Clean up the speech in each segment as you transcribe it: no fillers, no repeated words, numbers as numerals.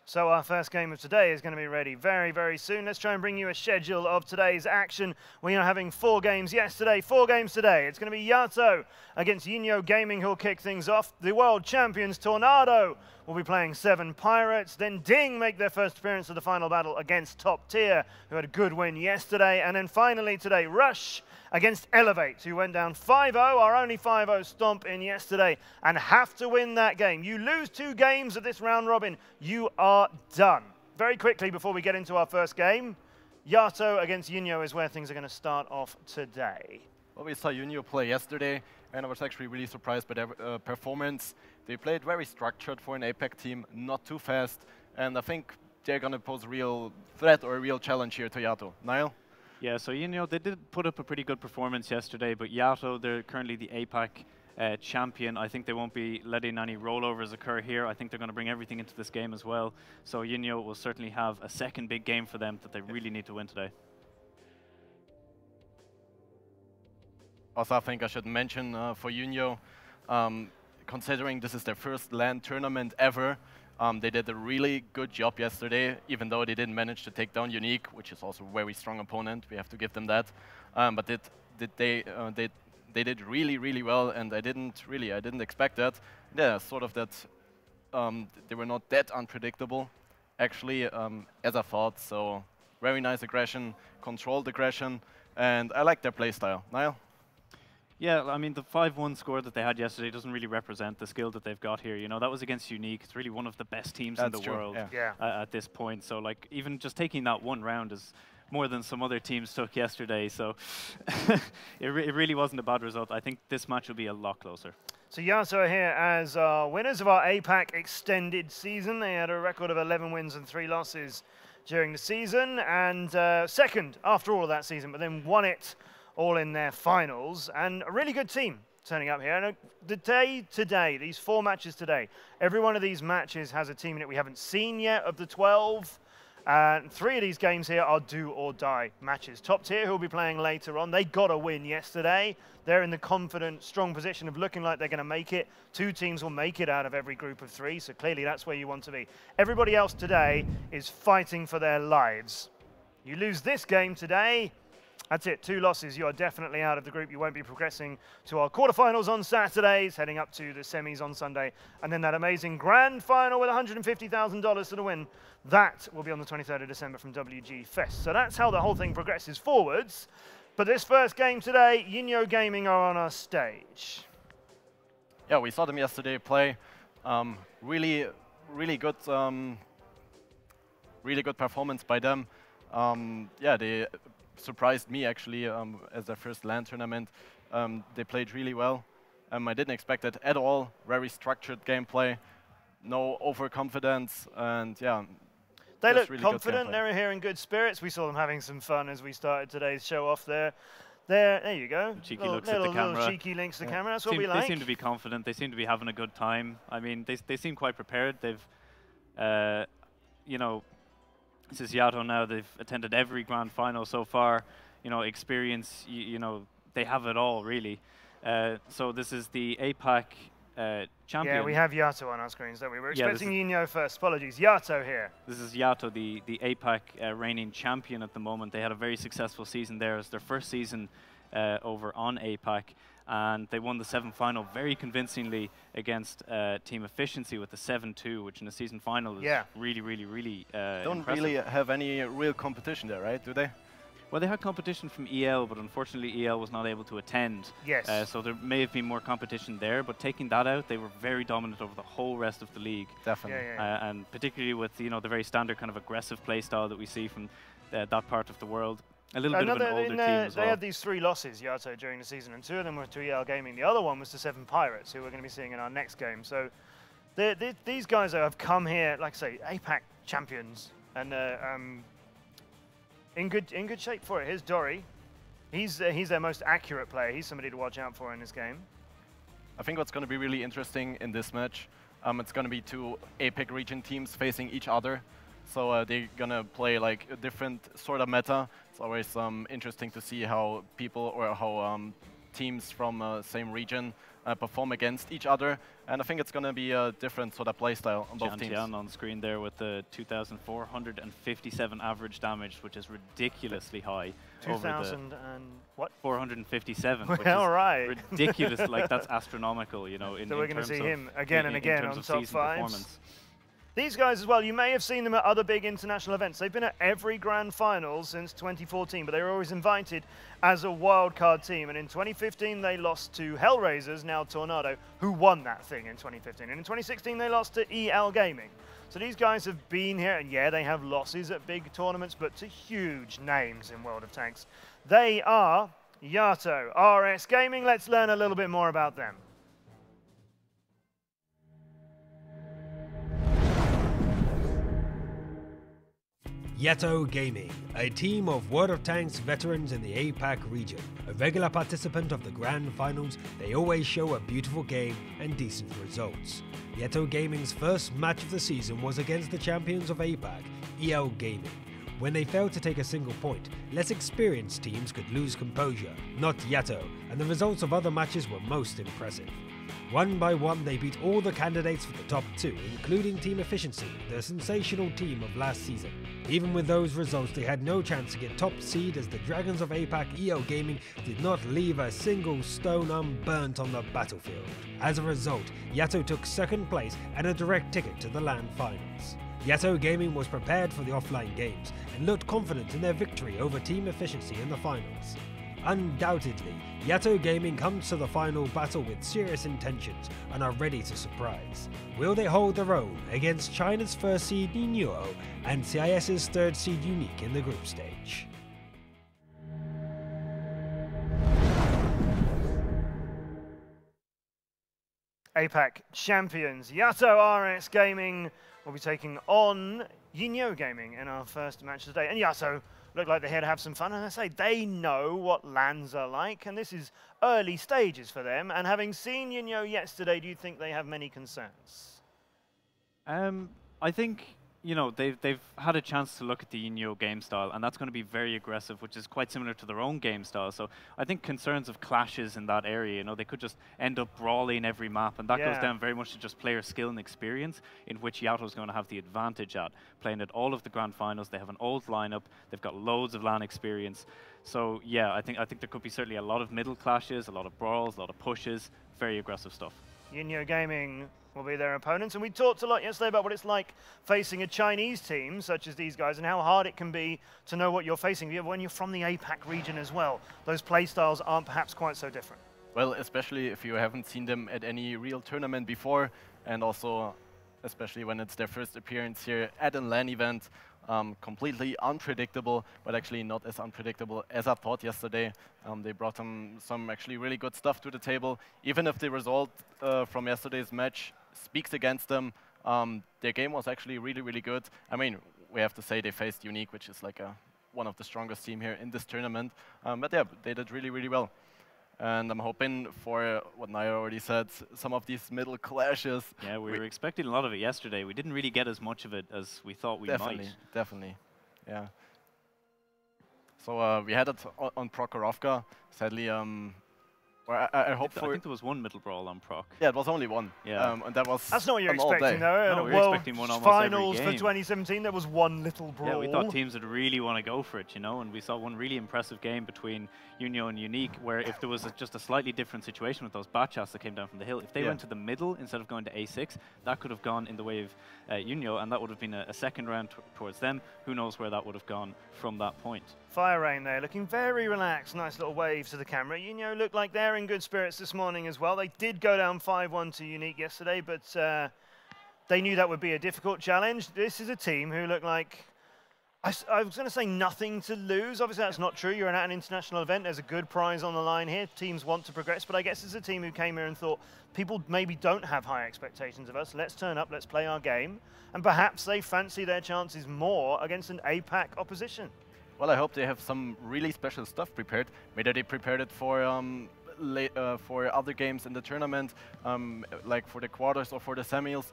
So our first game of today is going to be ready very, very soon. Let's try and bring you a schedule of today's action. We are having 4 games yesterday, 4 games today. It's going to be YaTo against YiNuo Gaming who'll kick things off. The world champions Tornado will be playing 7 Pirates. Then Ding make their first appearance of the final battle against Top Tier, who had a good win yesterday. And then finally today, Rush against Elevate, who went down 5-0, our only 5-0 stomp in yesterday, and have to win that game. You lose 2 games of this round robin, you are done. Very quickly before we get into our first game, YaTo against YiNuo is where things are going to start off today. Well, we saw YiNuo play yesterday, and I was actually really surprised by their performance. They played very structured for an APAC team, not too fast, and I think they're going to pose a real threat or a real challenge here to YaTo. Niall? Yeah, so YiNuo, they did put up a pretty good performance yesterday, but YaTo, they're currently the APAC champion. I think they won't be letting any rollovers occur here. I think they're going to bring everything into this game as well. So YiNuo will certainly have a second big game for them that they really need to win today. Also, I think I should mention for YiNuo, considering this is their first LAN tournament ever, they did a really good job yesterday, even though they didn't manage to take down Unique, which is also a very strong opponent. We have to give them that. But they did really, really well, and I didn't expect that. Yeah, sort of that they were not that unpredictable, actually, as I thought. So very nice aggression, controlled aggression, and I like their playstyle. Niall? Yeah, I mean, the 5-1 score that they had yesterday doesn't really represent the skill that they've got here. You know, that was against Unique. It's really one of the best teams in the world at this point. So, like, even just taking that one round is more than some other teams took yesterday. So, it really wasn't a bad result. I think this match will be a lot closer. So YaTo are here as winners of our APAC extended season. They had a record of 11 wins and 3 losses during the season, and second after all of that season, but then won it all in their finals, and a really good team turning up here. And the day today, these 4 matches today, every one of these matches has a team in it we haven't seen yet of the 12. 3 of these games here are do or die matches. Top Tier, who will be playing later on, they got a win yesterday. They're in the confident, strong position of looking like they're going to make it. 2 teams will make it out of every group of 3, so clearly that's where you want to be. Everybody else today is fighting for their lives. You lose this game today, that's it, 2 losses, you are definitely out of the group. You won't be progressing to our quarterfinals on Saturdays, heading up to the semis on Sunday, and then that amazing grand final with $150,000 to the win. That will be on the 23rd of December from WG Fest. So that's how the whole thing progresses forwards. But this first game today, YiNuo Gaming are on our stage. Yeah, we saw them yesterday play. Really good performance by them. Yeah, they surprised me actually as their first LAN tournament. They played really well. I didn't expect that at all. Very structured gameplay, no overconfidence, and yeah. They look really confident. They're here in good spirits. We saw them having some fun as we started today's show off there. There you go. Cheeky looks at the camera. Little cheeky links to the camera. That's what we like. They seem to be confident. They seem to be having a good time. I mean, they seem quite prepared. They've, you know, this is YaTo now. They've attended every grand final so far. You know, experience. You know, they have it all really. So this is the APAC champion. Yeah, we have YaTo on our screens, don't we? We're expecting YiNuo first. Apologies. YaTo here. This is YaTo, the APAC reigning champion at the moment. They had a very successful season there. It's their first season over on APAC. And they won the 7th final very convincingly against Team Efficiency with the 7-2, which in the season final is really don't impressive. really have any real competition there, right? Do they? Well, they had competition from EL, but unfortunately EL was not able to attend. Yes. So there may have been more competition there, but taking that out, they were very dominant over the whole rest of the league. Definitely. And particularly with the very standard kind of aggressive play style that we see from that part of the world. A little bit of an older team as well. They had these 3 losses, YaTo, during the season, and 2 of them were to EL Gaming. The other one was to 7 Pirates, who we're going to be seeing in our next game. So these guys have come here, like I say, APAC champions, and in good shape for it. Here's Dory. He's their most accurate player. He's somebody to watch out for in this game. I think what's going to be really interesting in this match, it's going to be 2 APAC region teams facing each other. So they're going to play like a different sort of meta. It's always interesting to see how people or how teams from same region perform against each other, and I think it's going to be a different sort of playstyle on both teams. Jian on screen there with the 2,457 average damage, which is ridiculously high. 2,000 and what? 457. Well, which is all right. ridiculous. Like, that's astronomical, you know. So we're going to see him again and again on top fives. These guys as well, you may have seen them at other big international events. They've been at every grand final since 2014, but they were always invited as a wildcard team. And in 2015, they lost to Hellraisers, now Tornado, who won that thing in 2015. And in 2016, they lost to EL Gaming. So these guys have been here, and yeah, they have losses at big tournaments, but to huge names in World of Tanks. They are YaTo, RS Gaming. Let's learn a little bit more about them. YaTo Gaming, a team of World of Tanks veterans in the APAC region. A regular participant of the Grand Finals, they always show a beautiful game and decent results. YaTo Gaming's first match of the season was against the champions of APAC, EL Gaming. When they failed to take a single point, less experienced teams could lose composure, not YaTo, and the results of other matches were most impressive. One by one, they beat all the candidates for the top two, including Team Efficiency, the sensational team of last season. Even with those results, they had no chance to get top seed, as the Dragons of APAC EL Gaming did not leave a single stone unburnt on the battlefield. As a result, YaTo took second place and a direct ticket to the LAN finals. YaTo Gaming was prepared for the offline games and looked confident in their victory over Team Efficiency in the finals. Undoubtedly, YaTo Gaming comes to the final battle with serious intentions and are ready to surprise. Will they hold their own against China's first seed YiNuo and CIS's third seed YuNique in the group stage? APAC champions YaTo RS Gaming will be taking on YiNuo Gaming in our first match today. And YaTo look like they're here to have some fun, and I say they know what LANs are like, and this is early stages for them. And having seen YiNuo yesterday, do you think they have many concerns? I think, you know, they've had a chance to look at the YiNuo game style, and that's going to be very aggressive, which is quite similar to their own game style. So I think concerns of clashes in that area, you know, they could just end up brawling every map, and that goes down very much to just player skill and experience, in which YaTo is going to have the advantage at. Playing at all of the grand finals, they have an old lineup, they've got loads of LAN experience. So yeah, I think there could be certainly a lot of middle clashes, a lot of brawls, a lot of pushes, very aggressive stuff. YiNuo Gaming will be their opponents, and we talked a lot yesterday about what it's like facing a Chinese team such as these guys and how hard it can be to know what you're facing when you're from the APAC region as well. Those play styles aren't perhaps quite so different. Well, especially if you haven't seen them at any real tournament before, and also especially when it's their first appearance here at a LAN event. Completely unpredictable, but actually not as unpredictable as I thought yesterday. They brought some actually really good stuff to the table. Even if the result from yesterday's match speaks against them, their game was actually really, really good. I mean, we have to say they faced YuNique, which is like one of the strongest team here in this tournament. But yeah, they did really, really well. And I'm hoping for what Naya already said, some of these middle clashes. Yeah, we were expecting a lot of it yesterday. We didn't really get as much of it as we thought we might. Definitely, yeah. So we had it on Prokhorovka. Sadly, I hope I think there was one middle brawl on Proc. Yeah, it was only one. Yeah. And that was That's not what you're expecting, though. No, we're expecting one almost finals every for 2017, there was one little brawl. Yeah, we thought teams would really want to go for it, you know, and we saw one really impressive game between YiNuo and YuNique, where if there was just a slightly different situation with those Batchas that came down from the hill, if they went to the middle instead of going to A6, that could have gone in the way of YiNuo, and that would have been a second round towards them. Who knows where that would have gone from that point. Fire Rain there, looking very relaxed. Nice little wave to the camera. YiNuo look like they're in good spirits this morning as well. They did go down 5-1 to YuNique yesterday, but they knew that would be a difficult challenge. This is a team who look like, I was going to say nothing to lose. Obviously, that's not true. You're at an international event. There's a good prize on the line here. Teams want to progress, but I guess it's a team who came here and thought, people maybe don't have high expectations of us. Let's turn up, let's play our game. And perhaps they fancy their chances more against an APAC opposition. Well, I hope they have some really special stuff prepared. Maybe they prepared it for for other games in the tournament, like for the quarters or for the semis,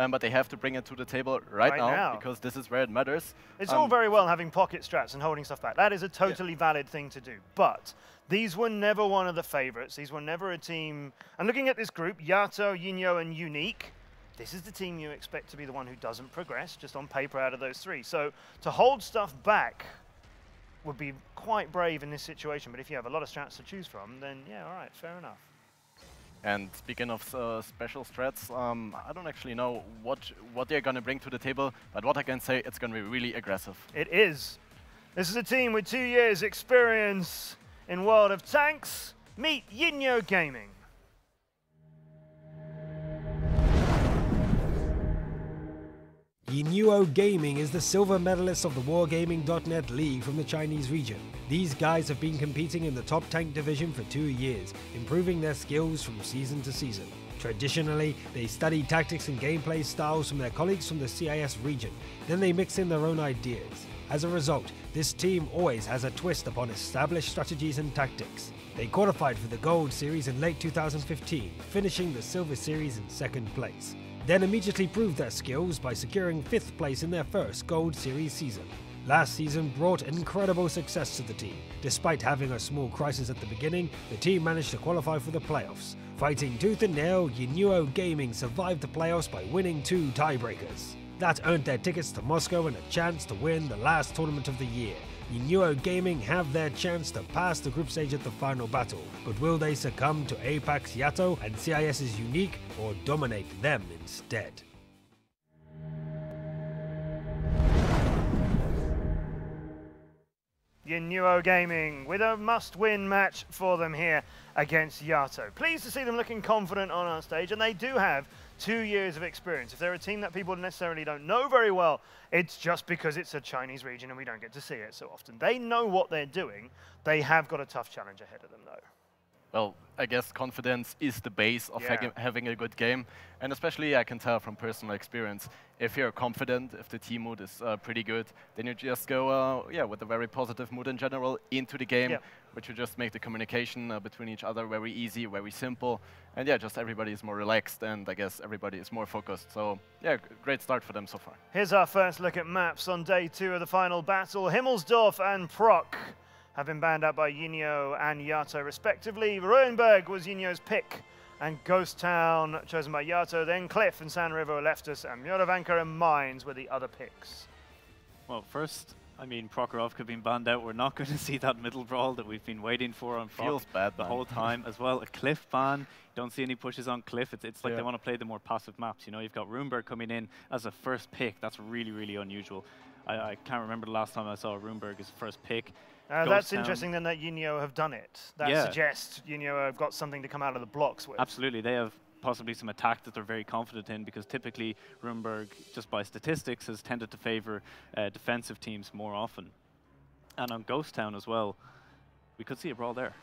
but they have to bring it to the table right now because this is where it matters. It's all very well having pocket strats and holding stuff back. That is a totally valid thing to do, but these were never one of the favorites. These were never a team. And looking at this group, YaTo, YiNuo, and YuNique, this is the team you expect to be the one who doesn't progress, just on paper out of those three. So to hold stuff back would be quite brave in this situation, but if you have a lot of strats to choose from, then yeah, all right, fair enough. And speaking of special strats, I don't actually know what they're going to bring to the table, but what I can say, it's going to be really aggressive. It is. This is a team with 2 years experience in World of Tanks. Meet YiNuo Gaming. YiNuo Gaming is the silver medalist of the Wargaming.net League from the Chinese region. These guys have been competing in the top tank division for 2 years, improving their skills from season to season. Traditionally, they study tactics and gameplay styles from their colleagues from the CIS region, then they mix in their own ideas. As a result, this team always has a twist upon established strategies and tactics. They qualified for the Gold Series in late 2015, finishing the Silver Series in 2nd place. Then immediately proved their skills by securing 5th place in their first Gold Series season. Last season brought incredible success to the team. Despite having a small crisis at the beginning, the team managed to qualify for the playoffs. Fighting tooth and nail, YiNuo Gaming survived the playoffs by winning 2 tiebreakers. That earned their tickets to Moscow and a chance to win the last tournament of the year. YiNuo Gaming have their chance to pass the group stage at the final battle, but will they succumb to APAC's YaTo and CIS's YuNique, or dominate them instead? YiNuo Gaming with a must-win match for them here against YaTo. Pleased to see them looking confident on our stage, and they do have 2 years of experience. If they're a team that people necessarily don't know very well, it's just because it's a Chinese region and we don't get to see it so often. They know what they're doing. They have got a tough challenge ahead of them, though. Well, I guess confidence is the base of having a good game. And especially, I can tell from personal experience, if you're confident, if the team mood is pretty good, then you just go with a very positive mood in general into the game, which will just make the communication between each other very easy, very simple. And yeah, just everybody is more relaxed, and I guess everybody is more focused. So yeah, great start for them so far. Here's our first look at maps on day 2 of the final battle. Himmelsdorf and Proc have been banned out by YiNuo and YaTo respectively. Ruinberg was YiNuo's pick, and Ghost Town chosen by YaTo. Then Cliff and San River left us, and Murovanka and Mines were the other picks. Well, first, I mean, Prokhorovka being banned out. We're not going to see that middle brawl that we've been waiting for on Proc. Feels bad, the whole time as well. A Cliff ban. Don't see any pushes on Cliff. It's like they want to play the more passive maps. You know, you've got Ruinberg coming in as a first pick. That's really, really unusual. I can't remember the last time I saw Ruinberg as first pick. That's interesting then that YiNuo have done it. That suggests YiNuo have got something to come out of the blocks with. Absolutely. They have possibly some attack that they're very confident in, because typically Ruinberg, just by statistics, has tended to favor defensive teams more often. And on Ghost Town as well, we could see a brawl there.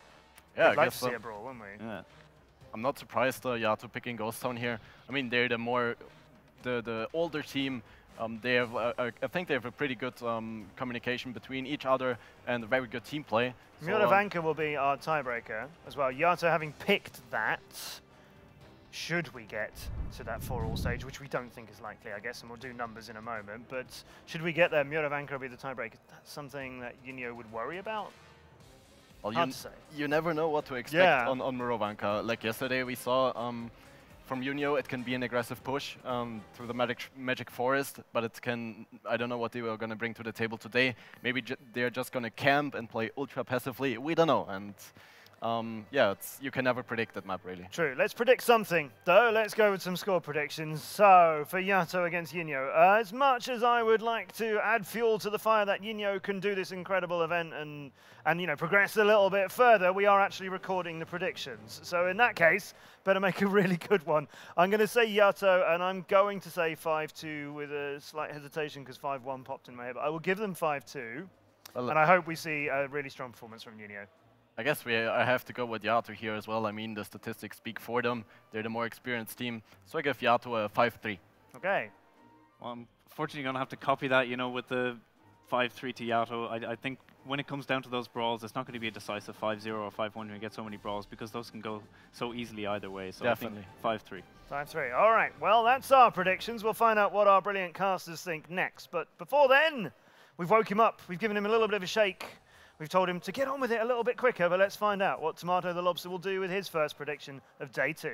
Yeah, I'd like to see a brawl, wouldn't we? Yeah. I'm not surprised YaTo picking Ghost Town here. I mean, they're the older team. They have, I think they have a pretty good communication between each other and a very good team play. Murovanka will be our tiebreaker as well. YaTo having picked that, should we get to that 4-all stage, which we don't think is likely, I guess, and we'll do numbers in a moment, but should we get there, Murovanka will be the tiebreaker. That's something that YiNuo would worry about? Well, hard to say. You never know what to expect on Murovanka. Like yesterday we saw from YiNuo, it can be an aggressive push through the magic forest, but it can, I don't know what they were going to bring to the table today. Maybe they're just going to camp and play ultra passively. We don't know. And yeah, you can never predict that map, really. True. Let's predict something, though. Let's go with some score predictions. So, for YaTo against YiNuo, as much as I would like to add fuel to the fire that YiNuo can do this incredible event and you know, progress a little bit further, we are actually recording the predictions. So in that case, better make a really good one. I'm going to say YaTo, and I'm going to say 5-2 with a slight hesitation because 5-1 popped in my head. But I will give them 5-2, and I hope we see a really strong performance from YiNuo. I guess I have to go with YaTo here as well. I mean, the statistics speak for them. They're the more experienced team. So I give YaTo a 5-3. Okay. Well, I'm fortunately going to have to copy that, you know, with the 5-3 to YaTo. I think when it comes down to those brawls, it's not going to be a decisive 5-0 or 5-1 when you get so many brawls, because those can go so easily either way. So definitely. I think 5-3. 5-3. All right. Well, that's our predictions. We'll find out what our brilliant casters think next. But before then, we've woke him up. We've given him a little bit of a shake. We've told him to get on with it a little bit quicker. But let's find out what Tomato the Lobster will do with his first prediction of day 2.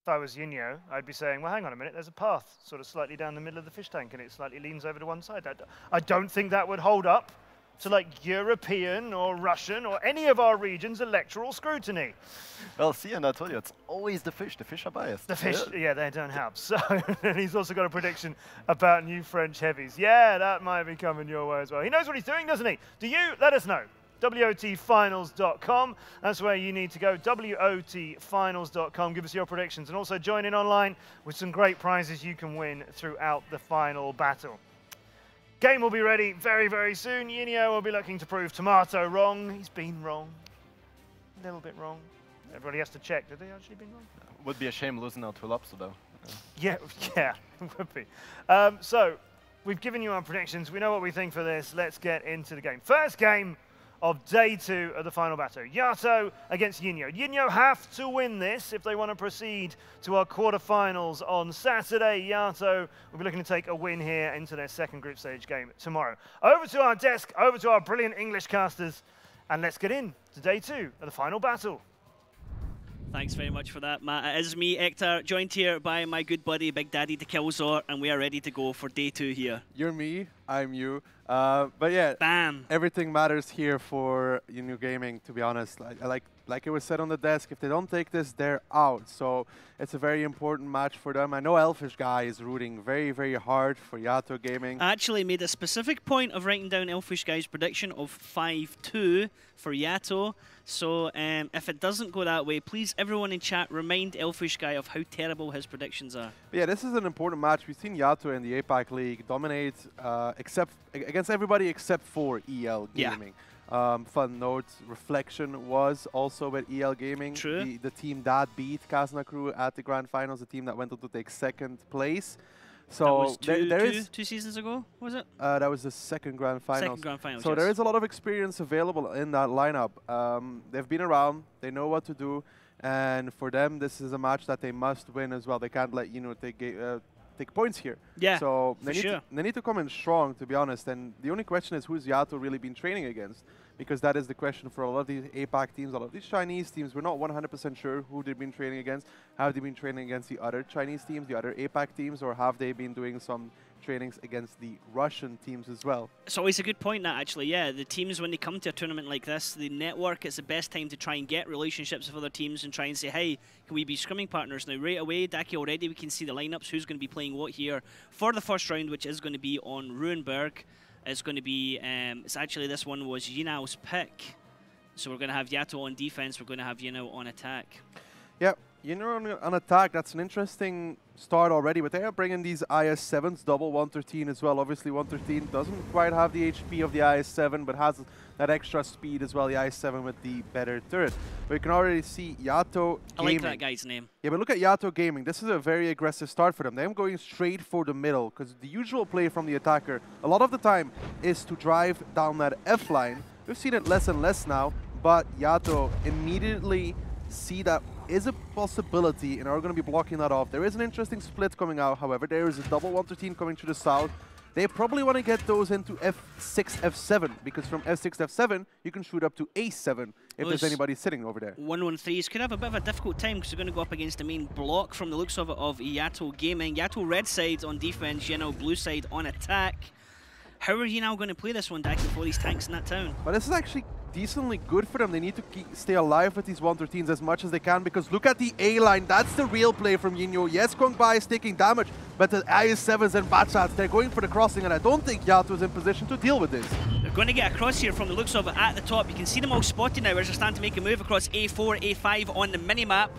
If I was YiNuo, I'd be saying, well, hang on a minute, there's a path sort of slightly down the middle of the fish tank and it slightly leans over to one side. I don't think that would hold up to like European or Russian or any of our region's electoral scrutiny. Well, see, and I told you, it's always the fish. The fish are biased. The fish, yeah, they don't help. So, and he's also got a prediction about new French heavies. Yeah, that might be coming your way as well. He knows what he's doing, doesn't he? Do you? Let us know. WOTfinals.com. That's where you need to go. WOTfinals.com. Give us your predictions and also join in online with some great prizes you can win throughout the final battle. Game will be ready very, very soon. YiNuo will be looking to prove Tomato wrong. He's been wrong. A little bit wrong. Everybody has to check. Did they actually been wrong? Would be a shame losing out to a lobster, though. Yeah, it would be. So, we've given you our predictions. We know what we think for this. Let's get into the game. First game of day 2 of the final battle. YaTo against YiNuo. YiNuo have to win this if they want to proceed to our quarterfinals on Saturday. YaTo will be looking to take a win here into their second group stage game tomorrow. Over to our desk, over to our brilliant English casters, and let's get in to day 2 of the final battle. Thanks very much for that, Matt. It is me, Hector, joined here by my good buddy, Big Daddy the Killzor, and we are ready to go for day 2 here. You're me, I'm you. But yeah, bam. Everything matters here for YiNuo Gaming, to be honest. Like it was said on the desk, if they don't take this, they're out. So it's a very important match for them. I know Elfish Guy is rooting very, very hard for YaTo Gaming. I actually made a specific point of writing down Elfish Guy's prediction of 5-2 for YaTo. So if it doesn't go that way, please, everyone in chat, remind Elfish Guy of how terrible his predictions are. But yeah, this is an important match. We've seen YaTo in the APAC League dominate against everybody except for EL Gaming. Yeah. Fun note, Reflection was also with EL Gaming. True. The team that beat Kazna Crew at the Grand Finals, the team that went on to take 2nd place. So that was two seasons ago, was it? That was the second Grand Finals. Second Grand Finals, so yes. there is a lot of experience available in that lineup. They've been around, they know what to do, and for them, this is a match that they must win as well. They can't let YiNuo take points here. Yeah, so they need to come in strong, to be honest. And the only question is, who's YaTo really been training against? Because that is the question for a lot of these APAC teams, a lot of these Chinese teams. We're not 100% sure who they've been training against. Have they been training against the other Chinese teams, the other APAC teams, or have they been doing some trainings against the Russian teams as well? It's always a good point, that, actually. Yeah, the teams, when they come to a tournament like this, the network, it's the best time to try and get relationships with other teams and try and say, hey, can we be scrimming partners? Now, right away, Daki, already we can see the lineups, who's going to be playing what here for the first round, which is going to be on Ruinberg. It's going to be, it's actually, this one was YiNuo's pick. So we're going to have YaTo on defense, we're going to have YiNuo on attack. Yeah, YiNuo on attack, that's an interesting start already, but they are bringing these IS-7s, double 113 as well. Obviously 113 doesn't quite have the HP of the IS-7, but has that extra speed as well, the IS-7 with the better turret. But you can already see YaTo Gaming. I like that guy's name. Yeah, but look at YaTo Gaming. This is a very aggressive start for them. They're going straight for the middle, because the usual play from the attacker, a lot of the time, is to drive down that F line. We've seen it less and less now, but YaTo immediately see that is a possibility and are going to be blocking that off. There is an interesting split coming out, however. There is a double 113 coming to the south. They probably want to get those into F6, F7, because from F6 to F7, you can shoot up to A7 if there's anybody sitting over there. 113s could have a bit of a difficult time because they're going to go up against the main block from the looks of it of YaTo Gaming. YaTo red side on defense, YiNuo blue side on attack. How are YiNuo going to play this one, Daki, for these tanks in that town? But this is actually decently good for them. They need to stay alive with these 113s as much as they can, because look at the A line. That's the real play from YiNuo. Yes, Kongbai is taking damage, but the IS-7s and Batshots, they're going for the crossing, and I don't think YaTo is in position to deal with this. They're going to get across here from the looks of it at the top. You can see them all spotted now as they're starting to make a move across A4, A5 on the mini-map.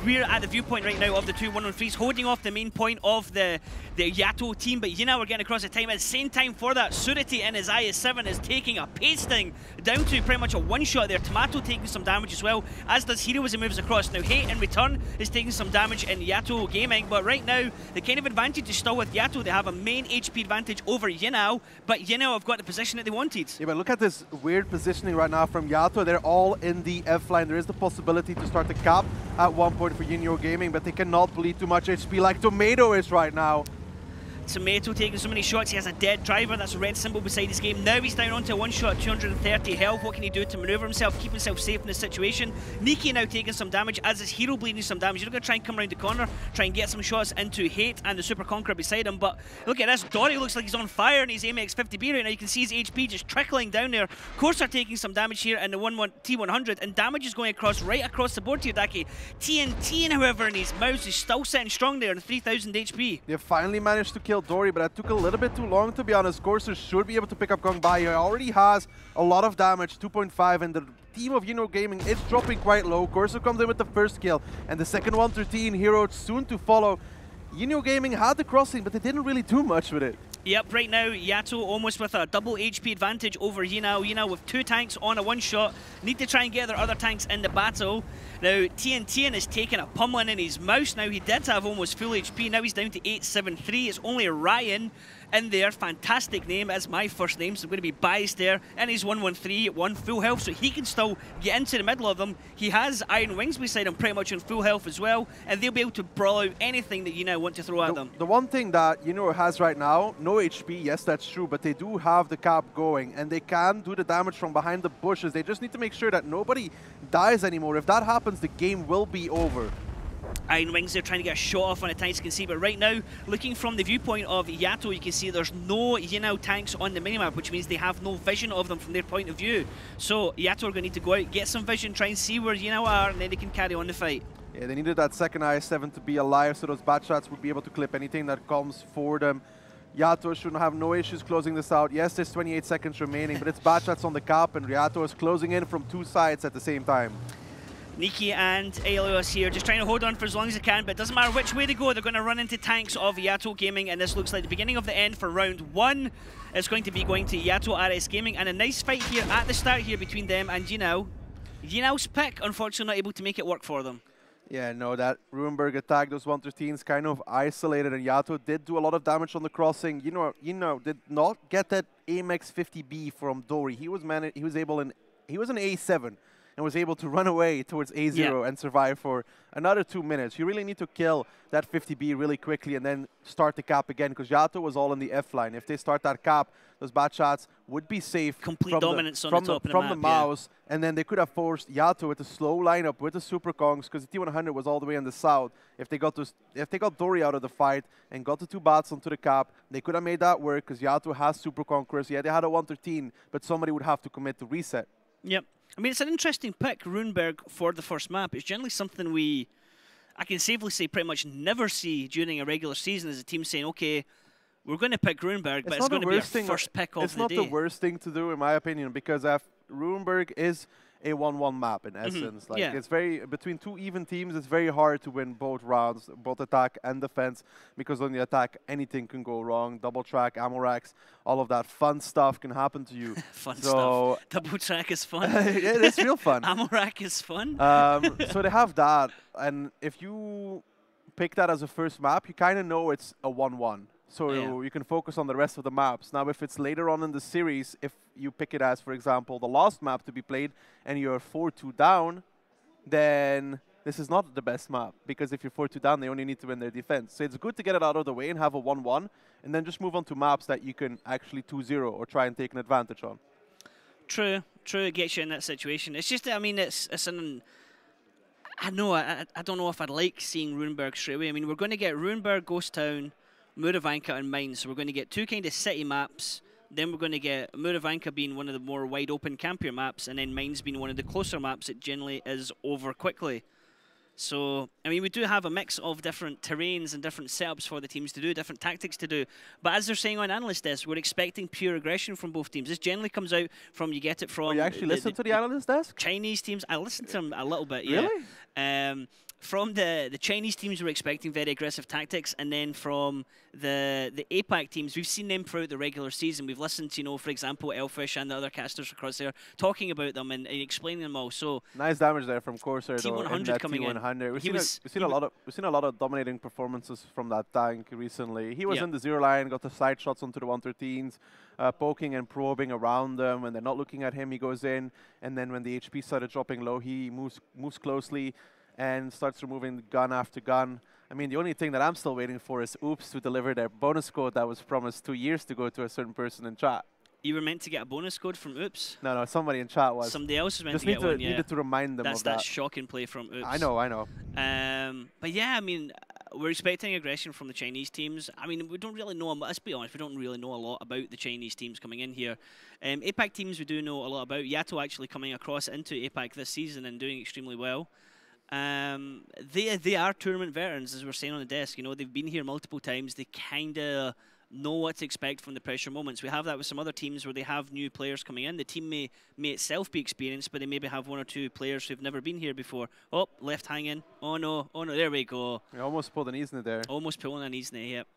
We're at the viewpoint right now of the two 113s, holding off the main point of the YaTo team, but YiNuo are getting across the time. At the same time for that, Surity in his IS-7 is taking a pasting down to pretty much a one-shot there. Tomato taking some damage as well, as does Hero as he moves across. Now Hate in return is taking some damage in YaTo Gaming, but right now the kind of advantage is still with YaTo. They have a main HP advantage over YiNuo, but YiNuo have got the position that they wanted. Yeah, but look at this weird positioning right now from YaTo. They're all in the F line. There is the possibility to start the cap at one point for YiNuo Gaming, but they cannot bleed too much HP like Tomato is right now. Tomato taking so many shots, he has a dead driver, that's a red symbol beside his game. Now he's down onto a one-shot, 230 health. What can he do to maneuver himself, keep himself safe in this situation? Niki now taking some damage, as is Hero bleeding some damage. You're going to try and come around the corner, try and get some shots into Hate and the Super Conqueror beside him, but look at this, Dory looks like he's on fire and he's AMX 50B right now. You can see his HP just trickling down there. Corsair taking some damage here in the T100, and damage is going across right across the board here, Daki. TNT, however, in his mouse is still sitting strong there on 3000 HP. They finally managed to kill Dory, but that took a little bit too long, to be honest. Corsair should be able to pick up Kongbai. He already has a lot of damage, 2.5, and the team of YiNuo Gaming is dropping quite low. Corsair comes in with the first kill, and the second 113, Hero soon to follow. YiNuo Gaming had the crossing, but they didn't really do much with it. Yep, right now, YaTo almost with a double HP advantage over YiNuo. YiNuo with two tanks on a one-shot. Need to try and get their other tanks in the battle. Now, TNT is taking a pummeling in his mouse. Now, he did have almost full HP. Now he's down to 873. It's only Ryan in there. Fantastic name as my first name, so I'm going to be biased there. And he's 113, 1 full health, so he can still get into the middle of them. He has Iron Wings beside him pretty much on full health as well, and they'll be able to brawl out anything that YiNuo want to throw at them. The one thing that YiNuo has right now, no HP, yes, that's true, but they do have the cap going, and they can do the damage from behind the bushes. They just need to make sure that nobody dies anymore. If that happens, the game will be over. Iron Wings, they're trying to get a shot off on a tank, you can see, but right now, looking from the viewpoint of YaTo, you can see there's no YiNuo tanks on the minimap, which means they have no vision of them from their point of view. So YaTo are going to need to go out, get some vision, try and see where YiNuo are, and then they can carry on the fight. Yeah, they needed that second IS-7 to be alive, so those bat shots would be able to clip anything that comes for them. YaTo shouldn't have no issues closing this out. Yes, there's 28 seconds remaining, but it's bat shots on the cap, and YaTo is closing in from two sides at the same time. Niki and Aelios here just trying to hold on for as long as they can, but it doesn't matter which way they go, they're going to run into tanks of YaTo Gaming, and this looks like the beginning of the end for round one. It's going to be going to YaTo RS Gaming, and a nice fight here at the start here between them and YiNuo. YiNuo's pick, unfortunately, not able to make it work for them. Yeah, no, that Ruinberg attack, those 113s kind of isolated, and YaTo did do a lot of damage on the crossing. YiNuo did not get that AMX 50B from Dory. He was an A7. And was able to run away towards A0 and survive for another 2 minutes. You really need to kill that 50B really quickly and then start the cap again, because YaTo was all in the F line. If they start that cap, those bad shots would be safe. Complete dominance on the top of the map. From the mouse, and then they could have forced YaTo with a slow lineup with the Super Kongs, because the T100 was all the way in the south. If they got Dory out of the fight and got the two bats onto the cap, they could have made that work, because YaTo has Super Conquerors. Yeah, they had a 113, but somebody would have to commit to reset. Yep. I mean, it's an interesting pick, Ruinberg, for the first map. It's generally something I can safely say, pretty much never see during a regular season, as a team saying, okay, we're going to pick Ruinberg, but it's going to be our first pick of the day. It's not the worst thing to do, in my opinion, because Ruinberg is a 1-1 map in essence. Like it's between two even teams, it's very hard to win both rounds, both attack and defense, because on the attack anything can go wrong. Double track, ammo racks, all of that fun stuff can happen to you. Fun stuff. Double track is fun. It's real fun. Ammo rack is fun. So they have that, and if you pick that as a first map, you kind of know it's a 1-1. So you can focus on the rest of the maps. Now, if it's later on in the series, if you pick it as, for example, the last map to be played, and you're 4-2 down, then this is not the best map. Because if you're 4-2 down, they only need to win their defense. So it's good to get it out of the way and have a 1-1, and then just move on to maps that you can actually 2-0 or try and take an advantage on. True, it gets you in that situation. It's just, I mean, it's an... I don't know if I'd like seeing Ruinberg straight away. I mean, we're going to get Ruinberg, Ghost Town, Murovanka and Mines, so we're going to get two kind of city maps. Then we're going to get Murovanka being one of the more wide open campier maps, and then Mines being one of the closer maps that generally is over quickly. So, I mean, we do have a mix of different terrains and different setups for the teams to do, different tactics to do. But as they're saying on Analyst Desk, we're expecting pure aggression from both teams. This generally comes out from, you get it from... Oh, you actually listen to the Analyst Desk? Chinese teams. I listen to them a little bit, yeah. Really? From the Chinese teams, we're expecting very aggressive tactics, and then from the APAC teams, we've seen them throughout the regular season. We've listened to, you know, for example, Elfish and the other casters across there talking about them and explaining them all. So nice damage there from Corsair, though, in that coming T100. We've seen a lot of dominating performances from that tank recently. He was in the zero line, got the side shots onto the 113s, poking and probing around them, and they're not looking at him. He goes in, and then when the HP started dropping low, he moves closely and starts removing gun after gun. I mean, the only thing that I'm still waiting for is Oops to deliver their bonus code that was promised 2 years ago to a certain person in chat. You were meant to get a bonus code from Oops? No, somebody in chat was. Somebody else was meant to get one, yeah. Needed to remind them of that. That's shocking play from Oops. I know. But yeah, I mean, we're expecting aggression from the Chinese teams. I mean, we don't really know, let's be honest, we don't really know a lot about the Chinese teams coming in here. APAC teams we do know a lot about. YaTo actually coming across into APAC this season and doing extremely well. They are tournament veterans, as we're saying on the desk. You know, they've been here multiple times. They kind of know what to expect from the pressure moments. We have that with some other teams where they have new players coming in. The team may itself be experienced, but they maybe have one or two players who've never been here before. Oh, left hanging. Oh no, there we go. We almost pulled an Isne there. Almost pulling an Isne, yep.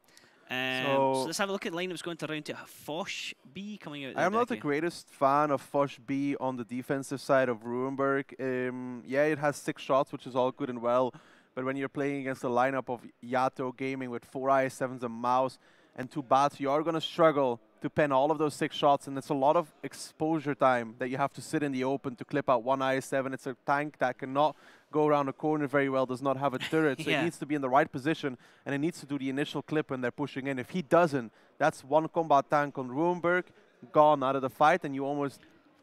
So let's have a look at the lineups going to round to Foch B coming out. I'm not the greatest fan of Foch B on the defensive side of Ruinberg. Yeah, it has 6 shots, which is all good and well. But when you're playing against a lineup of YaTo Gaming with 4 IS-7s, a mouse, and 2 bats, you are going to struggle to pen all of those 6 shots. And it's a lot of exposure time that you have to sit in the open to clip out 1 IS-7. It's a tank that cannot go around a corner very well, does not have a turret, so it needs to be in the right position, and it needs to do the initial clip when they're pushing in. If he doesn't, that's 1 combat tank on Ruinberg, gone out of the fight, and you almost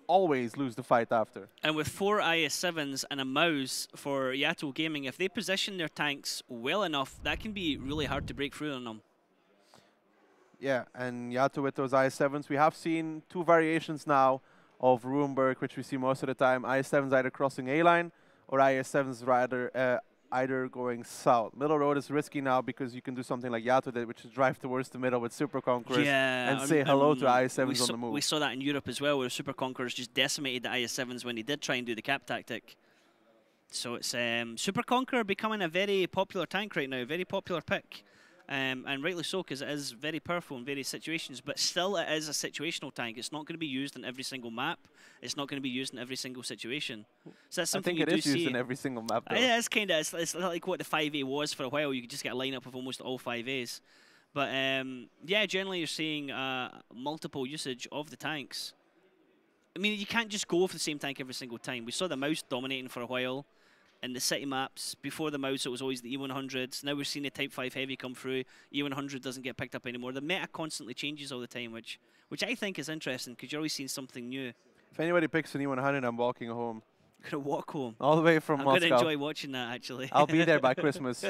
always lose the fight after. And with 4 IS-7s and a mouse for YaTo Gaming, if they position their tanks well enough, that can be really hard to break through on them. Yeah, and YaTo with those IS-7s, we have seen 2 variations now of Ruinberg, which we see most of the time. IS-7s either crossing A-line, or IS-7s rather either going south. Middle road is risky now because you can do something like YaTo did, which is drive towards the middle with Super Conquerors and say hello to IS-7s on the move. We saw that in Europe as well, where Super Conquerors just decimated the IS-7s when they did try and do the cap tactic. So it's Super Conqueror becoming a very popular tank right now, very popular pick. And rightly so, because it is very powerful in various situations, but still it is a situational tank. It's not going to be used in every single map. It's not going to be used in every single situation. So that's something I think it is used in every single map, though. Yeah, it's like what the 5A was for a while. You could just get a lineup of almost all 5As. But yeah, generally you're seeing multiple usage of the tanks. I mean, you can't just go for the same tank every single time. We saw the mouse dominating for a while. In the city maps, before the mouse, it was always the E100s. Now we're seeing the Type 5 Heavy come through. E100 doesn't get picked up anymore. The meta constantly changes all the time, which I think is interesting because you're always seeing something new. If anybody picks an E100, I'm walking home. Gonna walk home. All the way from Moscow. I'm gonna enjoy watching that, actually. I'll be there by Christmas,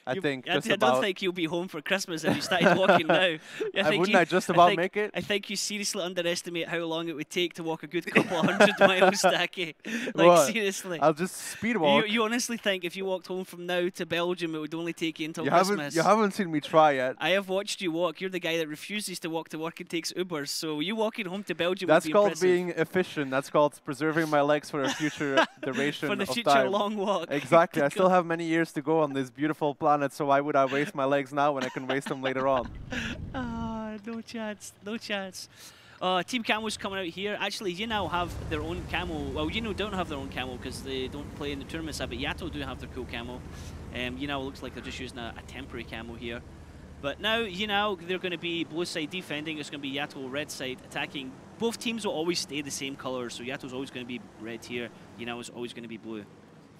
I think. I don't think you'll be home for Christmas if you started walking now. I just about make it? I think you seriously underestimate how long it would take to walk a good couple of 100 miles, Stacky. Like, what? Seriously. I'll just speed walk. You honestly think if you walked home from now to Belgium, it would only take you until Christmas? You haven't seen me try yet. I have watched you walk. You're the guy that refuses to walk to work and takes Ubers. So you walking home to Belgium would be impressive. That's called being efficient. That's called preserving my legs for a future duration. For the future long walk. Exactly. I still have many years to go on this beautiful planet, so why would I waste my legs now when I can waste them later on? No chance. No chance. Team Camo's coming out here. Actually, YiNuo have their own camo. Well, YiNuo don't have their own camo because they don't play in the tournaments, but YaTo do have their cool camo. YiNuo looks like they're just using a temporary camo here. But now, YiNuo, they're going to be blue side defending. It's going to be YaTo red side attacking. Both teams will always stay the same color, so YaTo's always going to be red here. YiNuo is always going to be blue.